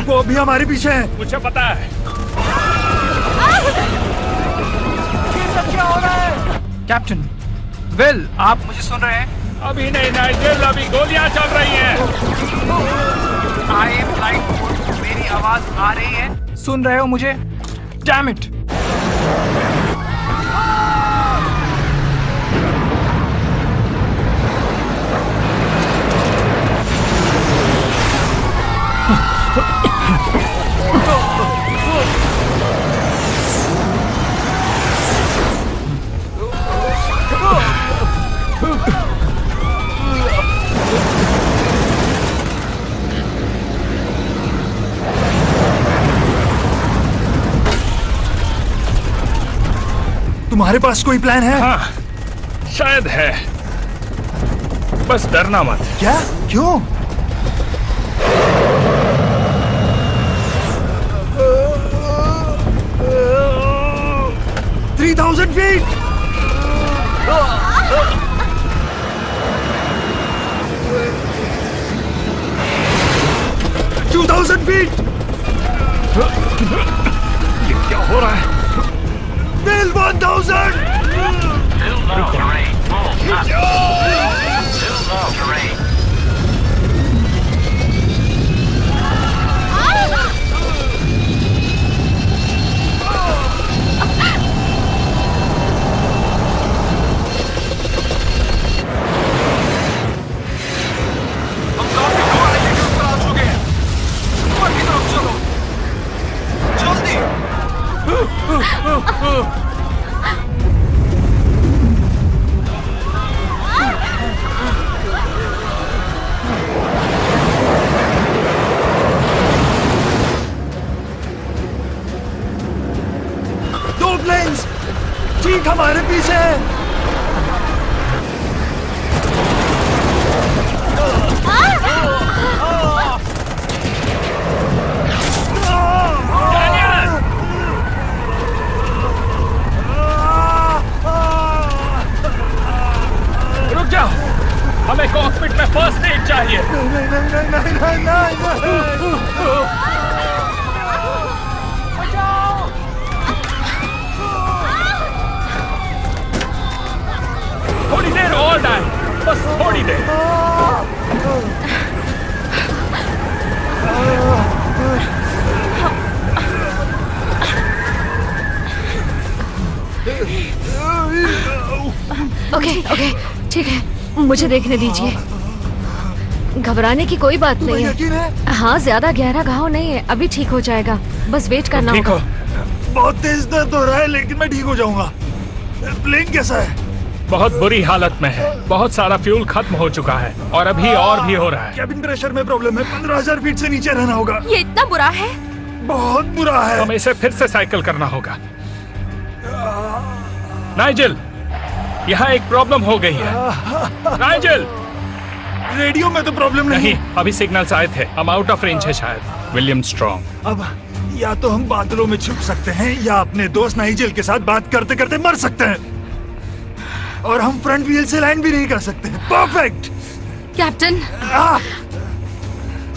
वो अभी हमारे पीछे है। मुझे पता है। ये सब क्या हो रहा है? कैप्टन, वेल, आप मुझे सुन रहे हैं? अभी नहीं नाइजल, अभी गोलियां चल रही हैं। I am flying mode. मेरी आवाज आ रही है? सुन रहे हो मुझे? Damn it! तुम्हारे पास कोई प्लान है? हाँ, शायद है, बस डरना मत। क्या? क्यों? $3,000 feet! 2,000 feet! ये क्या हो रहा है? Bill 1,000! दो प्लेन्स ठीक हमारे पीछे है। रुक जाओ, हमें कॉकपिट में फर्स्ट एड चाहिए। थोड़ी देर और डाल, बस थोड़ी देर। ओके, ठीक है, मुझे देखने दीजिए। घबराने की कोई बात नहीं है। हाँ, ज्यादा गहरा घाव नहीं है, अभी ठीक हो जाएगा, बस वेट करना होगा। बहुत तेज दर्द हो रहा है, लेकिन मैं ठीक हो जाऊंगा। प्लेन कैसा है? बहुत बुरी हालत में है, बहुत सारा फ्यूल खत्म हो चुका है और अभी और भी हो रहा है। कैबिन प्रेशर में प्रॉब्लम है, 15,000 फीट से नीचे रहना होगा। ये इतना बुरा है? बहुत बुरा है। हमें इसे फिर से साइकिल करना होगा। नाइजेल, यहाँ एक प्रॉब्लम हो गई है। नाइजेल, रेडियो में तो प्रॉब्लम नहीं। अभी सिग्नल्स आए थे, हम आउट ऑफ रेंज है शायद। विलियम स्ट्रॉन्ग, अब या तो हम बादलों में छुप सकते हैं या अपने दोस्त नाइजेल के साथ बात करते करते मर सकते हैं, और हम फ्रंट व्हील से लैंड भी नहीं कर सकते। Perfect captain.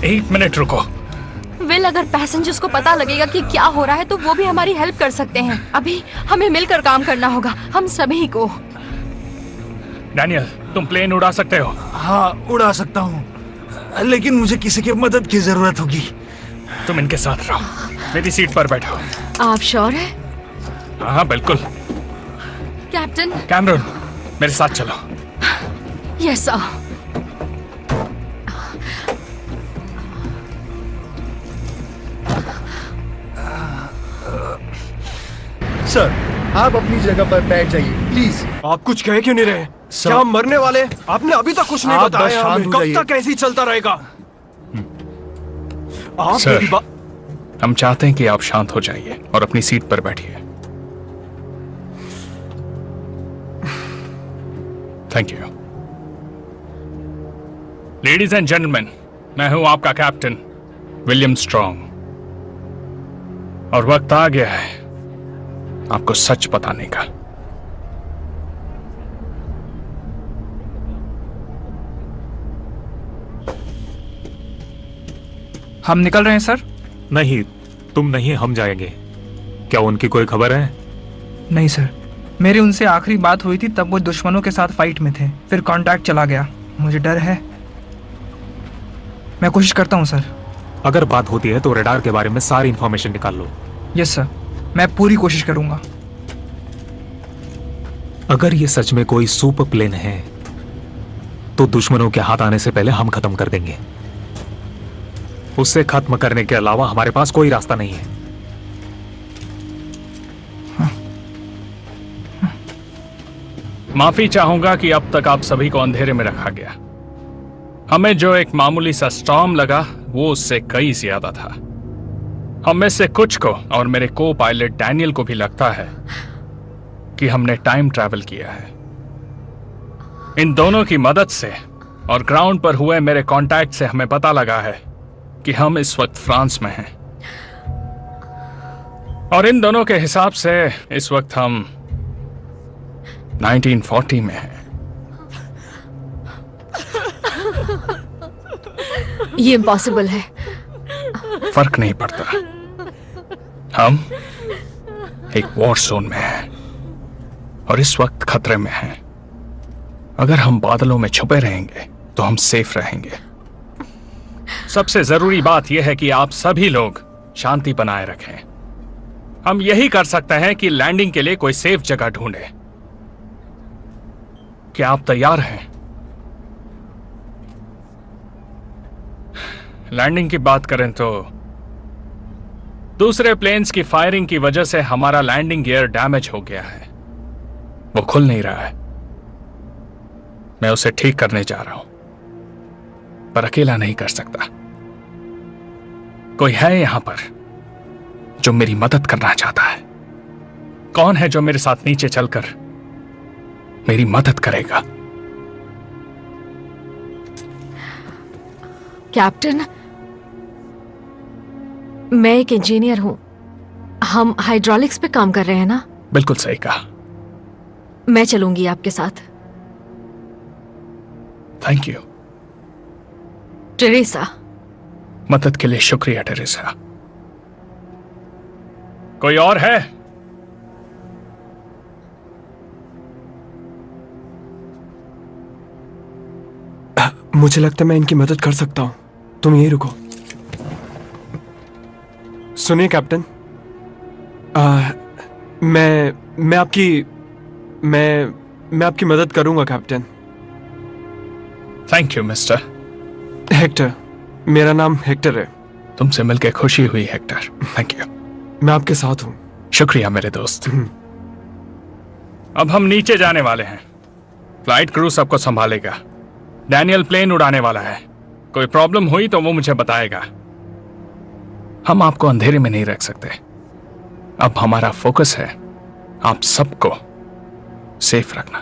1 मिनट रुको। विल, अगर पैसेंजर्स को पता लगेगा कि क्या हो रहा है तो वो भी हमारी हेल्प कर सकते हैं। अभी हमें मिलकर काम करना होगा, हम सभी को। डैनियल, तुम प्लेन उड़ा सकते हो? हाँ, उड़ा सकता हूँ, लेकिन मुझे किसी की मदद की जरूरत होगी। तुम इनके साथ रहो, मेरी सीट पर बैठो। आप श्योर है? हाँ, बिल्कुल। कैप्टन। कैमरन, मेरे साथ चलो। Yes sir. सर, आप अपनी जगह पर बैठ जाइए प्लीज। आप कुछ कह क्यों नहीं रहे? क्या हम मरने वाले? आपने अभी तक कुछ नहीं आप बस बताया शांत हमें। हो कब जाइए। तक ऐसे ही चलता रहेगा? आप सर, मेरी बात। हम चाहते हैं कि आप शांत हो जाइए और अपनी सीट पर बैठिए। Thank you. Ladies and gentleman, मैं हूं आपका कैप्टन विलियम स्ट्रॉन्ग, और वक्त आ गया है आपको सच बताने का। हम निकल रहे हैं सर। नहीं, तुम नहीं, हम जाएंगे। क्या उनकी कोई खबर है? नहीं सर, मेरी उनसे आखिरी बात हुई थी तब वो दुश्मनों के साथ फाइट में थे, फिर कांटेक्ट चला गया। मुझे डर है। मैं कोशिश करता हूँ सर। अगर बात होती है तो रडार के बारे में सारी इंफॉर्मेशन निकाल लो। यस सर, मैं पूरी कोशिश करूंगा। अगर ये सच में कोई सुपर प्लेन है तो दुश्मनों के हाथ आने से पहले हम खत्म कर देंगे। उसे खत्म करने के अलावा हमारे पास कोई रास्ता नहीं है। माफी चाहूंगा कि अब तक आप सभी को अंधेरे में रखा गया। हमें जो एक मामूली सा स्टॉर्म लगा वो उससे कई ज्यादा था। हम में से कुछ को और मेरे को पायलट डैनियल को भी लगता है कि हमने टाइम ट्रैवल किया है। इन दोनों की मदद से और ग्राउंड पर हुए मेरे कांटेक्ट से हमें पता लगा है कि हम इस वक्त फ्रांस में हैं। और इन दोनों के हिसाब से इस वक्त हम 1940 में हैं। ये इम्पॉसिबल है। फर्क नहीं पड़ता, हम एक वॉर जोन में हैं और इस वक्त खतरे में हैं। अगर हम बादलों में छुपे रहेंगे तो हम सेफ रहेंगे। सबसे जरूरी बात यह है कि आप सभी लोग शांति बनाए रखें। हम यही कर सकते हैं कि लैंडिंग के लिए कोई सेफ जगह ढूंढें। क्या आप तैयार हैं? लैंडिंग की बात करें तो दूसरे प्लेन्स की फायरिंग की वजह से हमारा लैंडिंग गियर डैमेज हो गया है। वो खुल नहीं रहा है। मैं उसे ठीक करने जा रहा हूं, पर अकेला नहीं कर सकता। कोई है यहां पर जो मेरी मदद करना चाहता है? कौन है जो मेरे साथ नीचे चलकर मेरी मदद करेगा? कैप्टन, मैं एक इंजीनियर हूं। हम हाइड्रोलिक्स पे काम कर रहे हैं ना? बिल्कुल सही कहा। मैं चलूंगी आपके साथ। Thank you Teresa. मदद के लिए शुक्रिया टेरेसा। कोई और है? मुझे लगता है मैं इनकी मदद कर सकता हूं। तुम यहीं रुको। सुनिए कैप्टन, मैं आपकी मदद करूंगा captain. Thank you mister Hector. मेरा नाम हेक्टर है। तुमसे मिलकर खुशी हुई हेक्टर। Thank you. मैं आपके साथ हूं। शुक्रिया मेरे दोस्त। अब हम नीचे जाने वाले हैं। फ्लाइट क्रू सबको संभालेगा। डैनियल प्लेन उड़ाने वाला है। कोई प्रॉब्लम हुई तो वो मुझे बताएगा। हम आपको अंधेरे में नहीं रख सकते। अब हमारा फोकस है आप सबको सेफ रखना।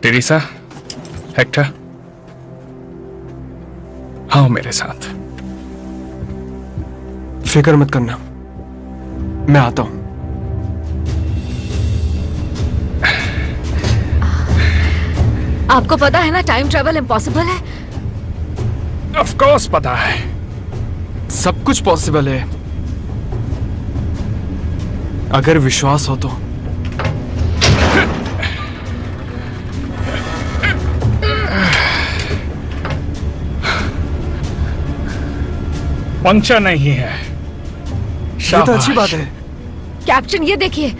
टेरेसा, हेक्टर, आओ मेरे साथ। फिक्र मत करना, मैं आता हूं। आपको पता है ना टाइम ट्रैवल इम्पॉसिबल है? ऑफ कोर्स पता है। सब कुछ पॉसिबल है अगर विश्वास हो तो। पंक्चर नहीं है। ये तो अच्छी बात है। कैप्टन ये देखिए।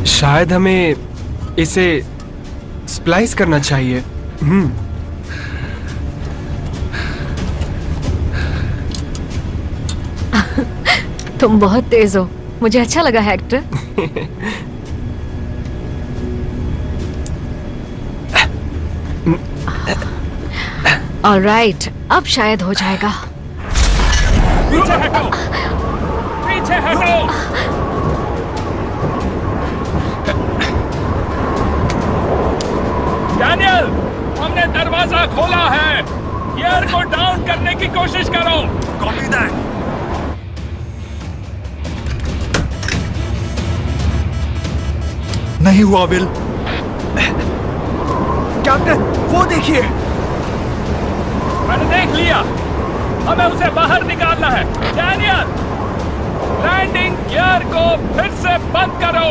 शायद हमें इसे स्प्लाइस करना चाहिए। तुम बहुत तेज हो। मुझे अच्छा लगा हेक्टर। ऑलराइट, अब शायद हो जाएगा। पीछे हटो, पीछे हटो। डैनियल, हमने दरवाजा खोला है। गियर को डाउन करने की कोशिश करो। Copy that. नहीं हुआ विल। कैप्टन, वो देखिए। मैंने देख लिया। हमें उसे बाहर निकालना है। डैनियल, लैंडिंग गियर को फिर से बंद करो।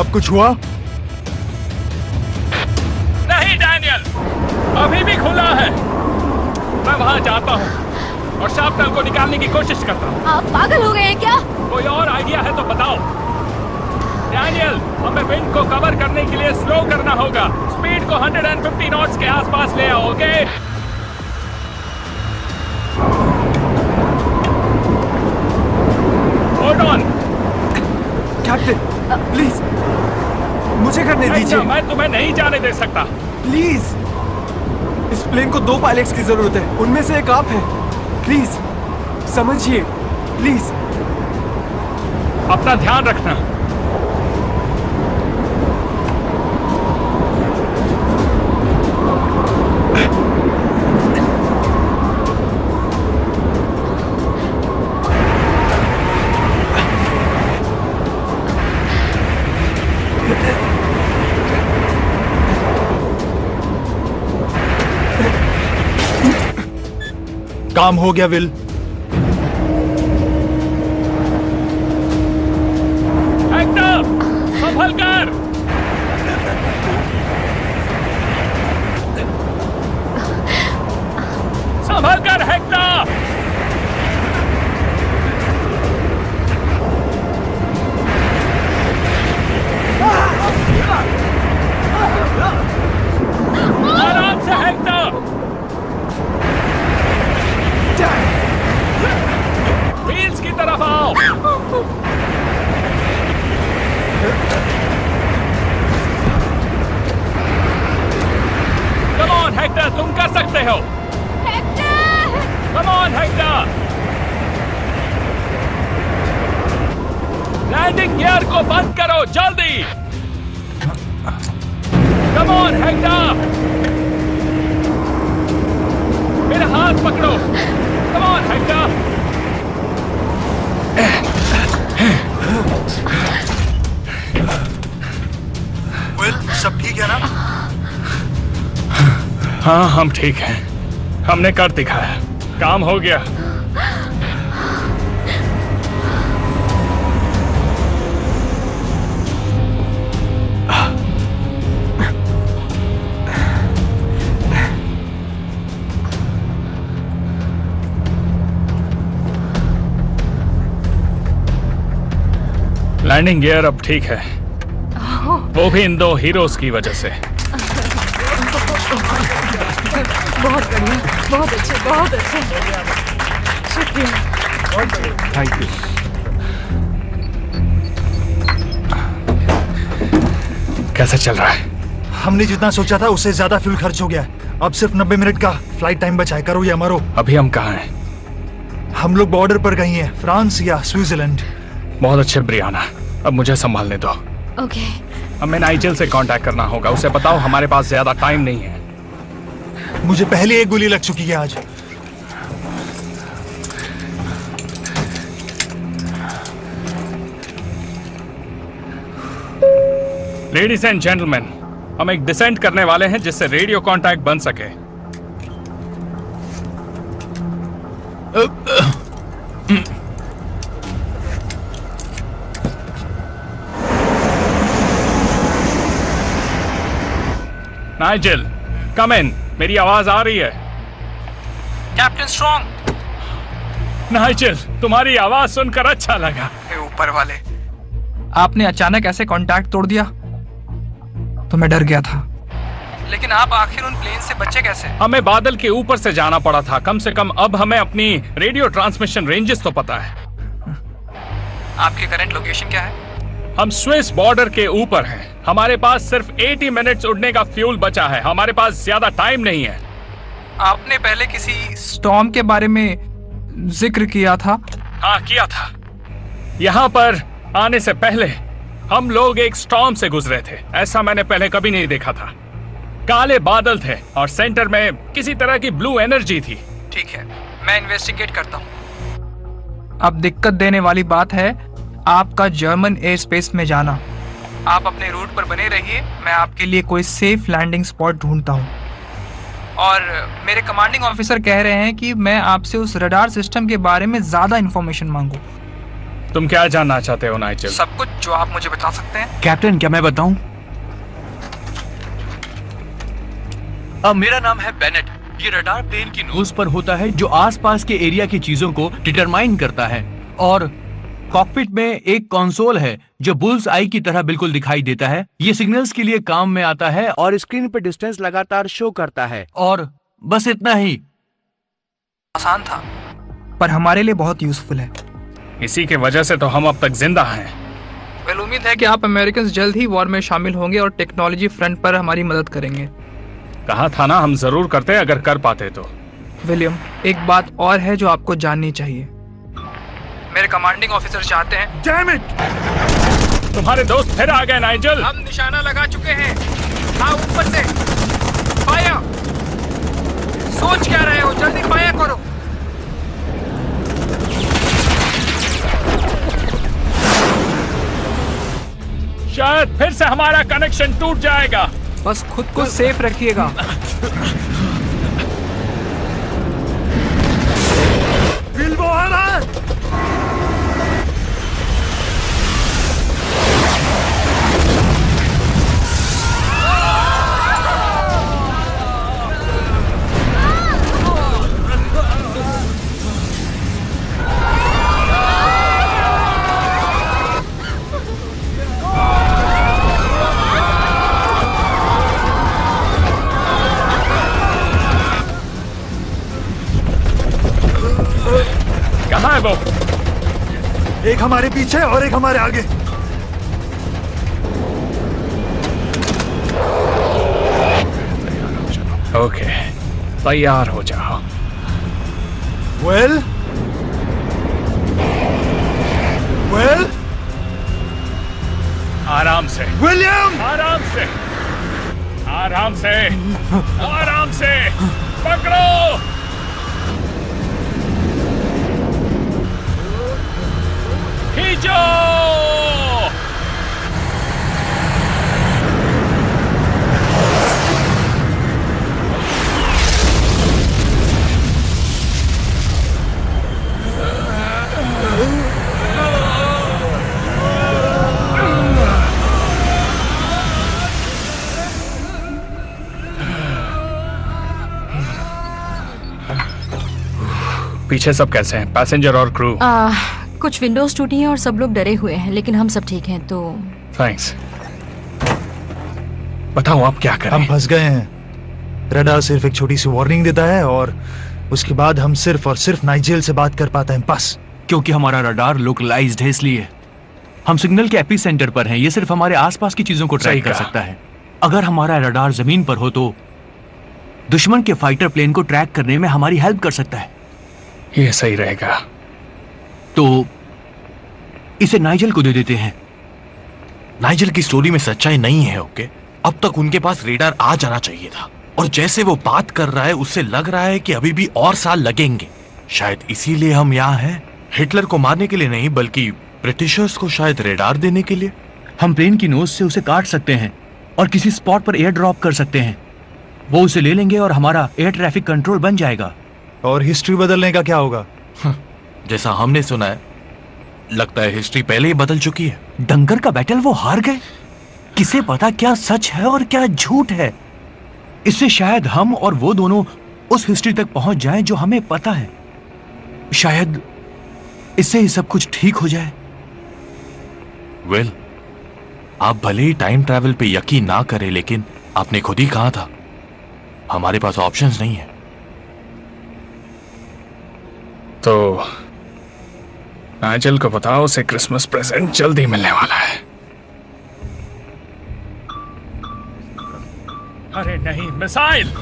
अब कुछ हुआ? नहीं डैनियल, अभी भी खुला है। मैं वहां जाता हूं और शार्पनर को निकालने की कोशिश करता हूं। आप पागल हो गए हैं क्या? कोई और आइडिया है तो बताओ। डैनियल, हमें विंड को कवर करने के लिए स्लो करना होगा। स्पीड को 150 नॉट्स के आसपास ले आओ, okay? Hold on. Captain, please मुझे करने दीजिए। मैं तुम्हें नहीं जाने दे सकता। प्लीज, इस प्लेन को 2 पायलट्स की जरूरत है, उनमें से एक आप हैं। प्लीज समझिए, प्लीज। अपना ध्यान रखना। काम हो गया विल। संभल कर। संभल कर हेक्टर। आराम से हेक्टर। व्हील्स की तरफ आओ। कम ऑन हेक्टर, तुम कर सकते हो। Come on Hector. Landing gear को बंद करो जल्दी। Come on Hector. मेरा हाथ पकड़ो। कम ऑन हेक्टर। विल, सब ठीक है ना? हाँ, हम ठीक हैं। हमने कर दिखाया, काम हो गया। लैंडिंग गियर अब ठीक है, वो भी इन 2 हीरोज की वजह से। बहुत बढ़िया, बहुत अच्छे, बहुत अच्छे। शुक्रिया। Thank you. कैसा चल रहा है? हमने जितना सोचा था उससे ज्यादा फ्यूल खर्च हो गया। अब सिर्फ 90 मिनट का फ्लाइट टाइम बचा है, करो या मरो। अभी हम कहाँ हैं? हम लोग बॉर्डर पर कहीं हैं, फ्रांस या स्विट्जरलैंड। बहुत अच्छे ब्रियाना, अब मुझे संभालने दो। ओके। हमें नाइजेल से कांटेक्ट करना होगा, उसे बताओ हमारे पास ज्यादा टाइम नहीं है। मुझे पहले एक गोली लग चुकी है आज। लेडीज एंड जेंटलमैन, हम एक डिसेंट करने वाले हैं जिससे रेडियो कांटेक्ट बन सके। नाइजेल, कम इन। मेरी आवाज आ रही है? Captain strong. नाइजेल, तुम्हारी आवाज सुनकर अच्छा लगा। ऊपर वाले, आपने अचानक ऐसे कांटेक्ट तोड़ दिया तो मैं डर गया था, लेकिन आप आखिर उन प्लेन से बचे कैसे? हमें बादल के ऊपर से जाना पड़ा था। कम से कम अब हमें अपनी रेडियो ट्रांसमिशन रेंजेस तो पता है। आपकी करंट लोकेशन क्या है? हम स्विस बॉर्डर के ऊपर हैं। हमारे पास सिर्फ 80 मिनट्स उड़ने का फ्यूल बचा है। हमारे पास ज्यादा टाइम नहीं है। आपने पहले किसी स्टॉर्म के बारे में जिक्र किया था? हाँ, किया था। यहाँ पर आने से पहले हम लोग एक स्टॉर्म से गुजरे थे। ऐसा मैंने पहले कभी नहीं देखा था। काले बादल थे और सेंटर में किसी तरह की ब्लू एनर्जी थी। ठीक है, मैं इन्वेस्टिगेट करता हूँ। अब दिक्कत देने वाली बात है आपका जर्मन एयर स्पेस में जाना। आप अपने रूट पर बने रहिए, मैं आपके लिए कोई सेफ लैंडिंग स्पॉट ढूंढता हूँ। और मेरे कमांडिंग ऑफिसर कह रहे हैं कि मैं आपसे उस रडार सिस्टम के बारे में ज्यादा इंफॉर्मेशन मांगू। तुम क्या जानना चाहते हो नाइजेल? सब कुछ जो आप मुझे बता सकते हैं। कैप्टन, क्या मैं बताऊं? मेरा नाम है बेनेट। ये रडार प्लेन की नोज पर होता है जो आसपास के एरिया की चीजों को डिटरमाइन करता है। और कॉकपिट में एक कंसोल है जो बुल्स आई की तरह बिल्कुल दिखाई देता है। ये सिग्नल्स के लिए काम में आता है और स्क्रीन पे डिस्टेंस लगातार शो करता है। और बस इतना ही। आसान था पर हमारे लिए बहुत यूजफुल है। इसी की वजह से तो हम अब तक जिंदा हैं। वेल, उम्मीद है कि आप अमेरिकन जल्द ही वॉर में शामिल होंगे और टेक्नोलॉजी फ्रंट पर हमारी मदद करेंगे। कहा था ना, हम जरूर करते अगर कर पाते तो। विलियम, एक बात और है जो आपको जाननी चाहिए। मेरे कमांडिंग ऑफिसर चाहते हैं। Damn it! तुम्हारे दोस्त फिर आ गए नाइजल। हम निशाना लगा चुके हैं। हाँ, ऊपर से फायर। सोच क्या रहे हो, जल्दी फायर करो। शायद फिर से हमारा कनेक्शन टूट जाएगा। बस खुद को सेफ रखिएगा। बिल्बो आ रहा है। कहाँ है वो? एक हमारे पीछे और एक हमारे आगे। ओके, तैयार हो जाओ। वेल आराम से विलियम, आराम से, आराम से, आराम से पकड़ो। खींचो। पीछे सब कैसे हैं? पैसेंजर और क्रू? कुछ विंडोज टूटी हैं और सब लोग डरे हुए हैं, लेकिन हम सब ठीक हैं। तो थैंक्स। बताओ आप क्या करें? हम फंस गए हैं। रडार सिर्फ एक छोटी सी वार्निंग देता है और उसके बाद हम सिर्फ और सिर्फ नाइजेल से बात कर पाते हैं, बस। क्योंकि हमारा रडार लोकलाइज्ड है, इसलिए हम सिग्नल के एपी सेंटर पर हैं। ये सिर्फ हमारे आसपास की चीजों को ट्रैक कर सकता है। अगर हमारा रडार जमीन पर हो तो दुश्मन के फाइटर प्लेन को ट्रैक करने में हमारी हेल्प कर सकता है। ये सही रहेगा। तो इसे नाइजल को दे देते हैं। नाइजल की स्टोरी में सच्चाई नहीं है, ओके? अब तक उनके पास रेडार आ जाना चाहिए था, और जैसे वो बात कर रहा है उससे लग रहा है कि अभी भी और साल लगेंगे। शायद इसीलिए हम यहाँ हैं, हिटलर को मारने के लिए नहीं बल्कि ब्रिटिशर्स को शायद रेडार देने के लिए। हम प्लेन की नोज से उसे काट सकते हैं और किसी स्पॉट पर एयर ड्रॉप कर सकते हैं। वो उसे ले लेंगे और हमारा एयर ट्रैफिक कंट्रोल बन जाएगा। और हिस्ट्री बदलने का क्या होगा? जैसा हमने सुना है, लगता है हिस्ट्री पहले ही बदल चुकी है। डंगर का बैटल वो हार गए। किसे पता क्या सच है और क्या झूठ है। इससे शायद हम और वो दोनों उस हिस्ट्री तक पहुंच जाएं जो हमें पता है। शायद इससे ही सब कुछ ठीक हो जाए। वेल, आप भले ही टाइम ट्रैवल पे यकीन ना करें, लेकिन आपने खुद ही कहा था हमारे पास ऑप्शंस नहीं है। तो नाइजल को बताओ उसे क्रिसमस प्रेजेंट जल्दी मिलने वाला है। अरे नहीं, मिसाइल!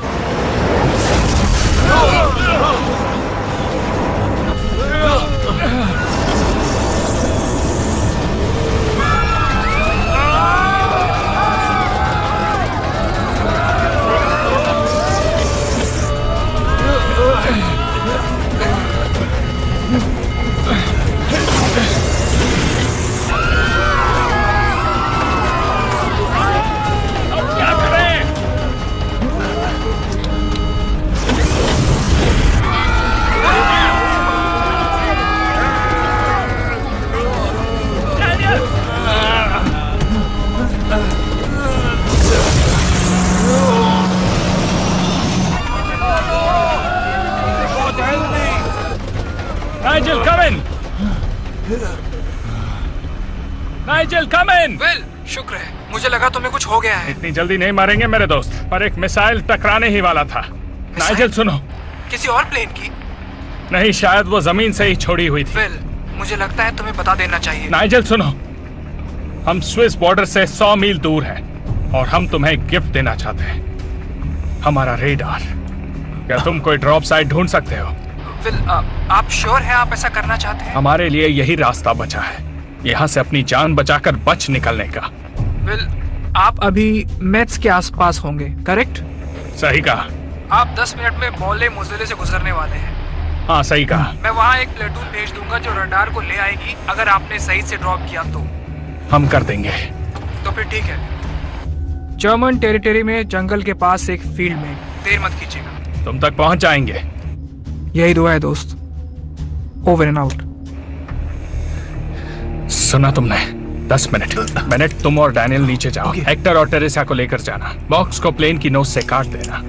नाइजेल कम इन। वेल, शुक्र है, मुझे लगा तुम्हें कुछ हो गया है। इतनी जल्दी नहीं मारेंगे मेरे दोस्त, पर एक मिसाइल टकराने ही वाला था। नाइजेल सुनो। किसी और प्लेन की? नहीं, शायद वो जमीन से ही छोड़ी हुई थी। वेल, मुझे लगता है तुम्हें बता देना चाहिए। नाइजेल सुनो, हम स्विस बॉर्डर से 100 मील दूर हैं और हम तुम्हें गिफ्ट देना चाहते हैं, हमारा रेडार। क्या तुम कोई ड्रॉप साइट ढूंढ सकते हो? वेल, आप श्योर हैं आप ऐसा करना चाहते हैं? हमारे लिए यही रास्ता बचा है, यहाँ से अपनी जान बचाकर बच निकलने का। वेल, आप अभी मेट्स के आसपास होंगे, करेक्ट? सही कहा। आप 10 मिनट में बोले मुजले से गुजरने वाले हैं। हाँ, सही कहा। मैं वहाँ एक प्लेटून भेज दूंगा जो रडार को ले आएगी, अगर आपने सही से ड्रॉप किया तो। हम कर देंगे। तो फिर ठीक है। जर्मन टेरिटरी में जंगल के पास एक फील्ड में, देर मत कीजिएगा। तुम तक पहुंच जाएंगे। यही दुआ है दोस्त। Over and out. सुना तुमने? 10 मिनट तुम और डैनियल नीचे जाओ। हेक्टर और टेरेसा को लेकर जाना। बॉक्स को प्लेन की नोज से काट देना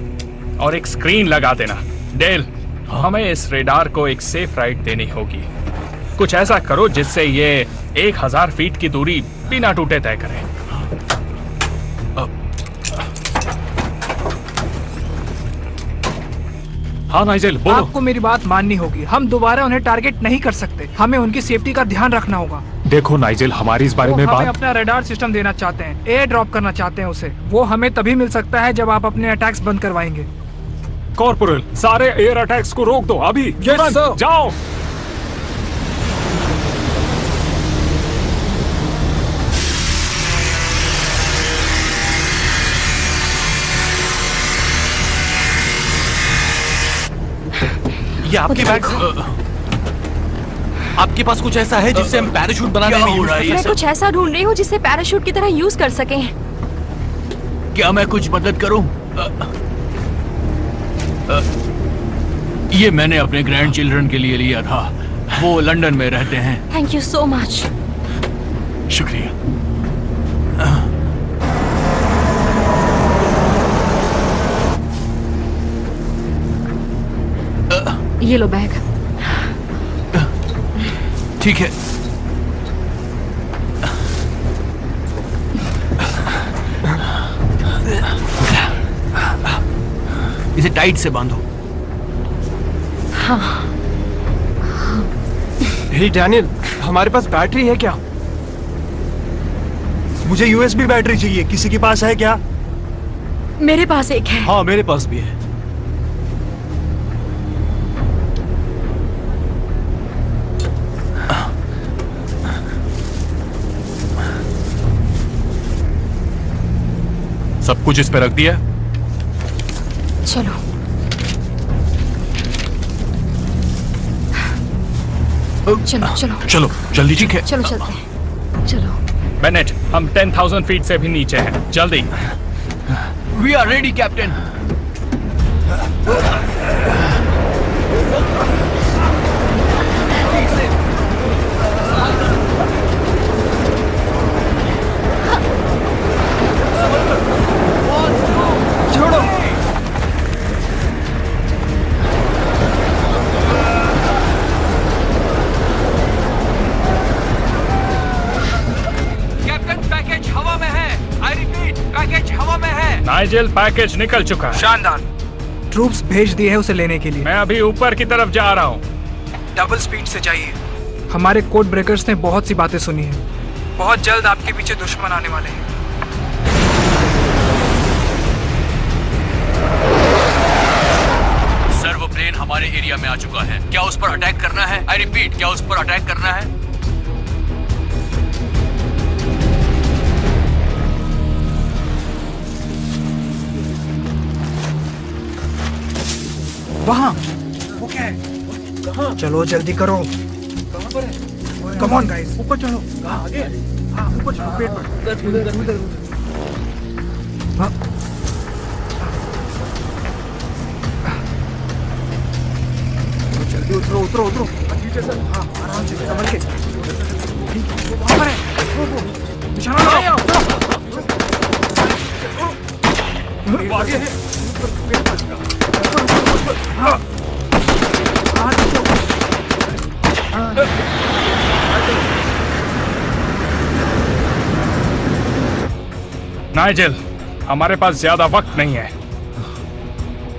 और एक स्क्रीन लगा देना। डेल, हमें इस रेडार को एक सेफ राइड देनी होगी। कुछ ऐसा करो जिससे ये 1000 फीट की दूरी बिना टूटे तय करे। हाँ नाइजेल, बोलो। आपको मेरी बात माननी होगी। हम दोबारा उन्हें टारगेट नहीं कर सकते। हमें उनकी सेफ्टी का ध्यान रखना होगा। देखो नाइजेल, हमारी इस बारे में हमें बात। अपना रडार सिस्टम देना चाहते हैं, एयर ड्रॉप करना चाहते हैं उसे। वो हमें तभी मिल सकता है जब आप अपने अटैक्स बंद करवाएंगे। कॉर्पोरल, सारे एयर अटैक्स को रोक दो अभी। तुरंत जाओ। ये आपके बैग। आपके पास कुछ ऐसा है जिससे हम पैराशूट बनाने में यूज कर मैं कुछ ऐसा ढूंढ रही हूँ जिससे पैराशूट की तरह यूज कर सकें। क्या मैं कुछ मदद करूं? ये मैंने अपने ग्रैंड चिल्ड्रन के लिए लिया था, वो लंदन में रहते हैं। Thank you so much. शुक्रिया। ये लो बैग। ठीक है। इसे टाइट से बांधो। हाँ। हे डैनियल, हमारे पास बैटरी है क्या? मुझे यूएसबी बैटरी चाहिए, किसी के पास है क्या? मेरे पास एक है। हाँ, मेरे पास भी है। सब कुछ इस पे रख दिया? चलो। चलो चलो चलो जल्दी। ठीक है, चलो चलते हैं। चलो। बेनेट, हम 10,000 फीट से भी नीचे हैं, जल्दी। We are ready captain. छोड़ो। कैप्टन, पैकेज हवा में है। आई रिपीट, पैकेज हवा में है। नाइजेल, पैकेज निकल चुका है। शानदार। ट्रूप्स भेज दिए हैं उसे लेने के लिए। मैं अभी ऊपर की तरफ जा रहा हूँ। डबल स्पीड से जाइए। हमारे कोड ब्रेकर्स ने बहुत सी बातें सुनी हैं। बहुत जल्द आपके पीछे दुश्मन आने वाले हैं। सर, वो प्लेन हमारे एरिया में आ चुका है। क्या उस पर अटैक करना है? आई रिपीट, क्या उस पर अटैक करना है? वहाँ। वो क्या है? चलो जल्दी करो। कहाँ पर है? कम ऑन गाइस, ऊपर चढ़ो। आगे? हाँ, ऊपर चढ़ो, पेड़ पर। हाँ। जल्दी उतरो उतरो उतरो। हाँ, आराम से संभल के। वहाँ पर है। वो निशाना लगाओ। वो आगे है। हाँ। नाइजेल, हमारे पास ज्यादा वक्त नहीं है।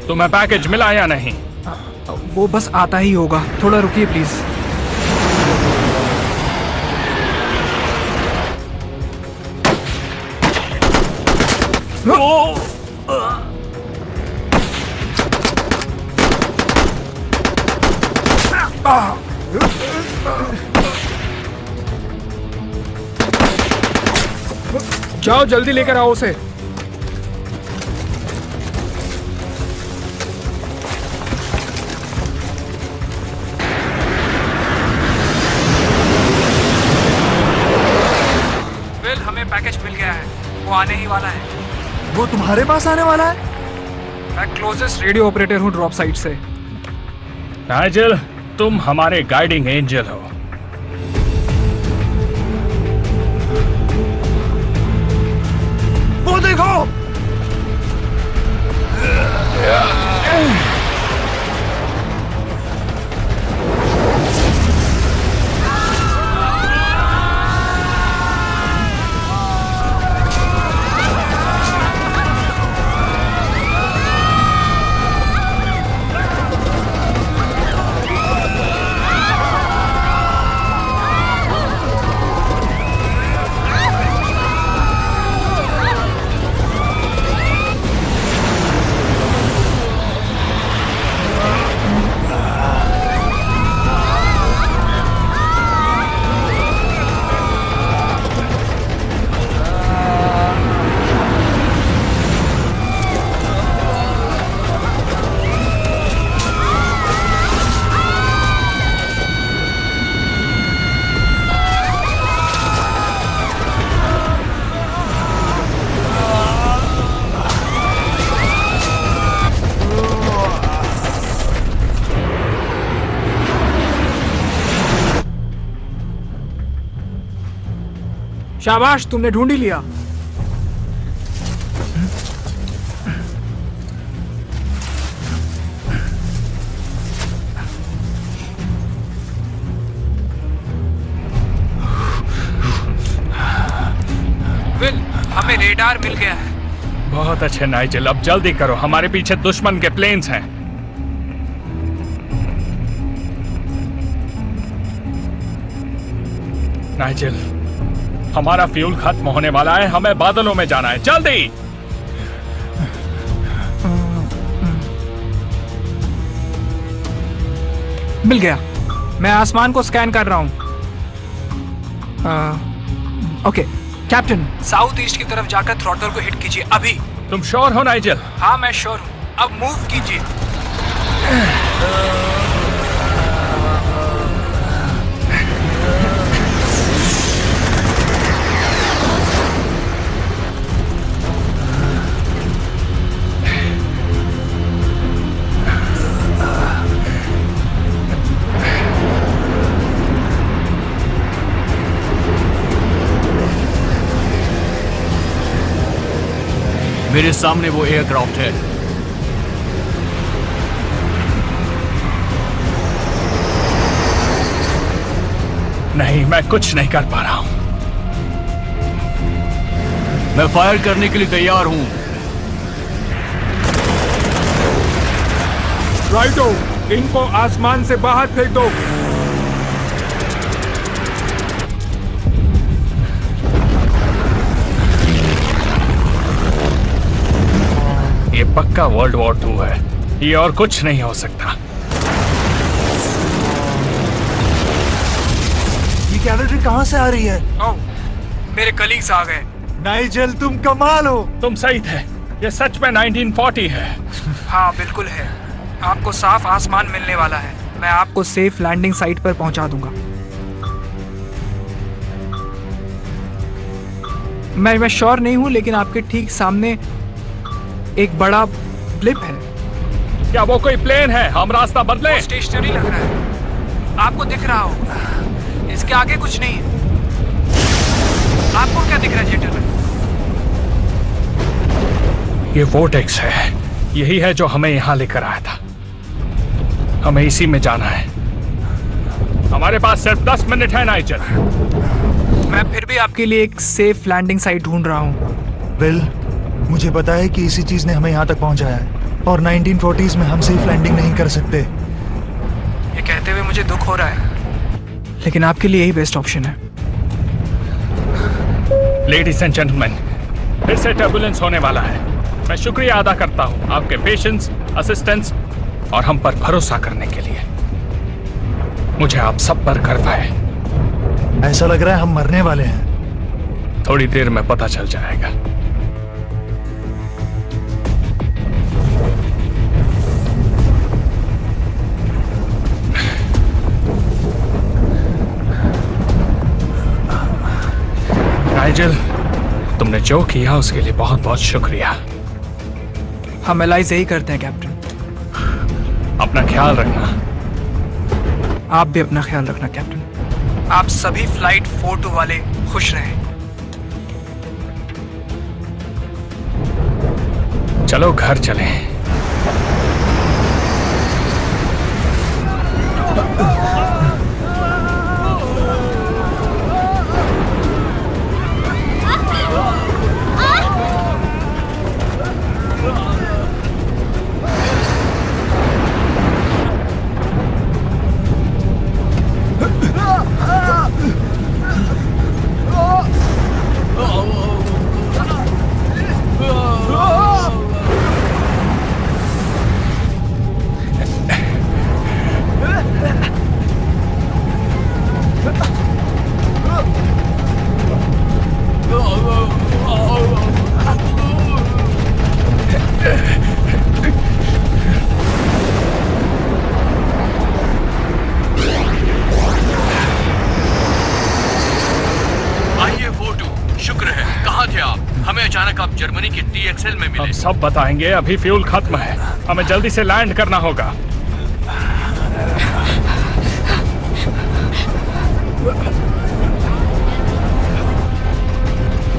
तुम्हें पैकेज मिला या नहीं? वो बस आता ही होगा, थोड़ा रुकिए प्लीज। जाओ जल्दी लेकर आओ उसे। वेल, हमें पैकेज मिल गया है, वो आने ही वाला है। वो तुम्हारे पास आने वाला है? मैं क्लोजेस्ट रेडियो ऑपरेटर हूँ ड्रॉप साइट से। नाइजेल, तुम हमारे गाइडिंग एंजल हो। वो देखो! शाबाश, तुमने ढूंढ ही लिया। विल, हमें रेडार मिल गया है। बहुत अच्छे नाइजेल, अब जल्दी करो, हमारे पीछे दुश्मन के प्लेन्स हैं। नाइजेल, हमारा फ्यूल खत्म होने वाला है, हमें बादलों में जाना है, जल्दी। मिल गया, मैं आसमान को स्कैन कर रहा हूं। ओके कैप्टन, साउथ ईस्ट की तरफ जाकर थ्रॉटल को हिट कीजिए अभी। तुम श्योर हो नाइजेल? हाँ मैं श्योर हूं, अब मूव कीजिए। मेरे सामने वो एयरक्राफ्ट है। नहीं, मैं कुछ नहीं कर पा रहा हूं। मैं फायर करने के लिए तैयार हूं। राइटो, इनको आसमान से बाहर फेंक दो। ये पक्का वर्ल्ड वॉर 2 है, ये और कुछ नहीं हो सकता। ये कैडेटरी कहां से आ रही है? ओह, मेरे कलीग्स आ गए। नाइजेल, तुम कमाल हो। तुम सही थे, ये सच में 1940 है। हाँ बिल्कुल है, आपको साफ आसमान मिलने वाला है। मैं आपको सेफ लैंडिंग साइट पर पहुंचा दूंगा। मैं श्योर नहीं हूं, लेकिन आपके ठीक सामने एक बड़ा ब्लिप है। क्या वो कोई प्लेन है? हम रास्ता बदले। स्टेशनरी लग रहा है, आपको दिख रहा हो। इसके आगे कुछ नहीं है। आपको क्या दिख रहा है जेंटलमैन? ये वोर्टेक्स है, यही है जो हमें यहाँ लेकर आया था। हमें इसी में जाना है। हमारे पास सिर्फ 10 मिनट है नाइजर। मैं फिर भी आपके लिए एक सेफ लैंडिंग साइट ढूंढ रहा हूँ। विल, मुझे पता है कि इसी चीज ने हमें यहाँ तक पहुँचाया है और 1940s में हम सेफ लैंडिंग नहीं कर सकते। ये कहते हुए मुझे दुख हो रहा है, लेकिन आपके लिए यही बेस्ट ऑप्शन है। लेडीज एंड जेंटलमैन, फिर से टर्बुलेंस होने वाला है। मैं शुक्रिया अदा करता हूँ आपके पेशेंस, असिस्टेंस और हम पर भरोसा करने के लिए। मुझे आप सब पर गर्व है। ऐसा लग रहा है हम मरने वाले हैं। थोड़ी देर में पता चल जाएगा। नाइजल, तुमने जो किया उसके लिए बहुत बहुत शुक्रिया। हम एलाइज यही करते हैं कैप्टन। अपना ख्याल रखना। आप भी अपना ख्याल रखना कैप्टन। आप सभी फ्लाइट 42 वाले खुश रहें। चलो घर चलें। हम सब बताएंगे। अभी फ्यूल खत्म है, हमें जल्दी से लैंड करना होगा।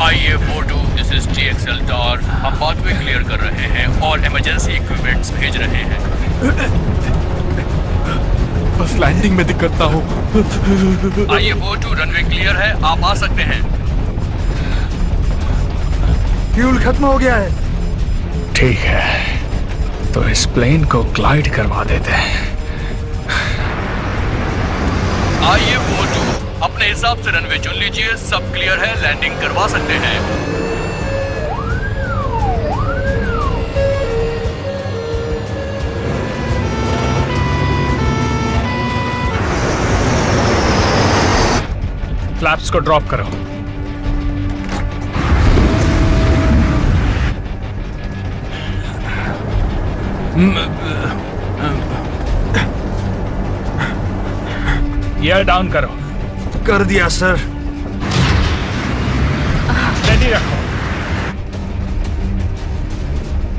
IA-42, this is TXL tower. हम पाथवे क्लियर कर रहे हैं और इमरजेंसी इक्विपमेंट्स भेज रहे हैं। बस लैंडिंग में दिक्कत ना हो। IA-42 रनवे क्लियर है, आप आ सकते हैं। फ्यूल खत्म हो गया है। ठीक है, तो इस प्लेन को ग्लाइड करवा देते हैं। IA-42, अपने हिसाब से रनवे चुन लीजिए। सब क्लियर है, लैंडिंग करवा सकते हैं। फ्लैप्स को ड्रॉप करो। गियर डाउन करो। कर दिया सर। स्टेडी रखो,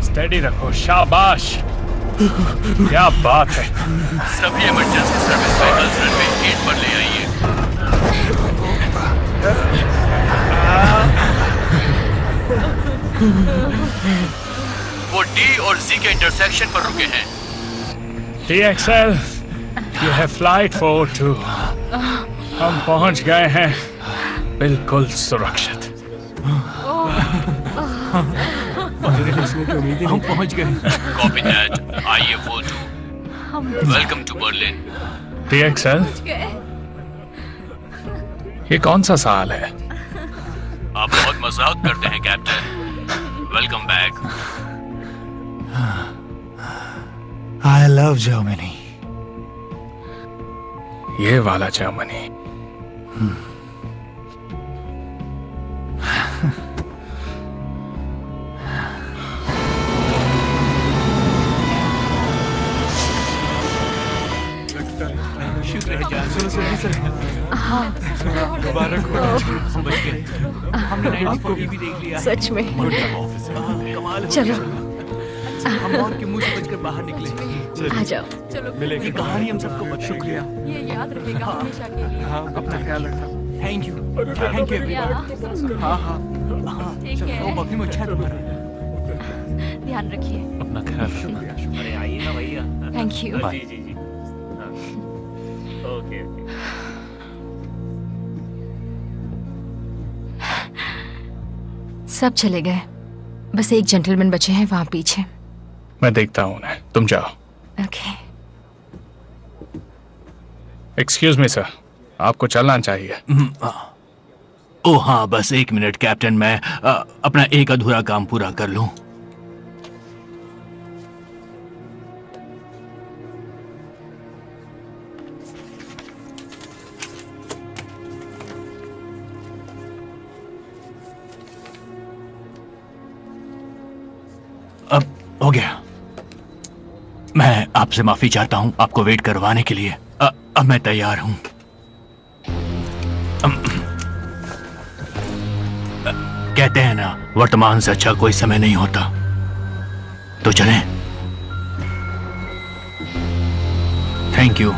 स्टेडी रखो। शाबाश, क्या बात है। सभी इमरजेंसी सर्विस व्हीकल्स रनवे 8 पर ले आइए। वो डी और जी के इंटरसेक्शन पर रुके हैं। TXL, ये है फ्लाइट 42। हम पहुंच गए हैं, बिल्कुल सुरक्षित। हम पहुंच गए। Copy that, IA-42, welcome to Berlin. TXL, ये कौन सा साल है? आप बहुत मजाक करते हैं captain. Welcome back. I love Germany. ये वाला जर्मनी। मुबारक हो। हम बच गए। हमने 94 भी देख लिया। सच में। चलो, हम मौत के मुंह से बचकर बाहर निकले। आ जाओ। चलो, ये कहानी हम सबको बता। शुक्रिया। ये याद रहेगा हमेशा के लिए। हाँ, अपना ख्याल रखना। Thank you. हाँ हाँ। ठीक है। वो बकरी में अच्छा है तुम्हारा। ध्यान रखिए। अपना ख्याल रखना। अरे आइए ना भैया। Thank you. जी जी जी। Okay okay. सब चले गए, बस एक जेंटलमैन बचे हैं वहां पीछे। मैं देखता हूँ उन्हें, तुम जाओ। ओके। एक्सक्यूज मी सर, आपको चलना चाहिए। ओ हाँ, बस 1 मिनट कैप्टन, मैं अपना एक अधूरा काम पूरा कर लूं। अब हो गया। मैं आपसे माफी चाहता हूं आपको वेट करवाने के लिए। अब मैं तैयार हूं। कहते हैं ना, वर्तमान से अच्छा कोई समय नहीं होता। तो चलें। Thank you.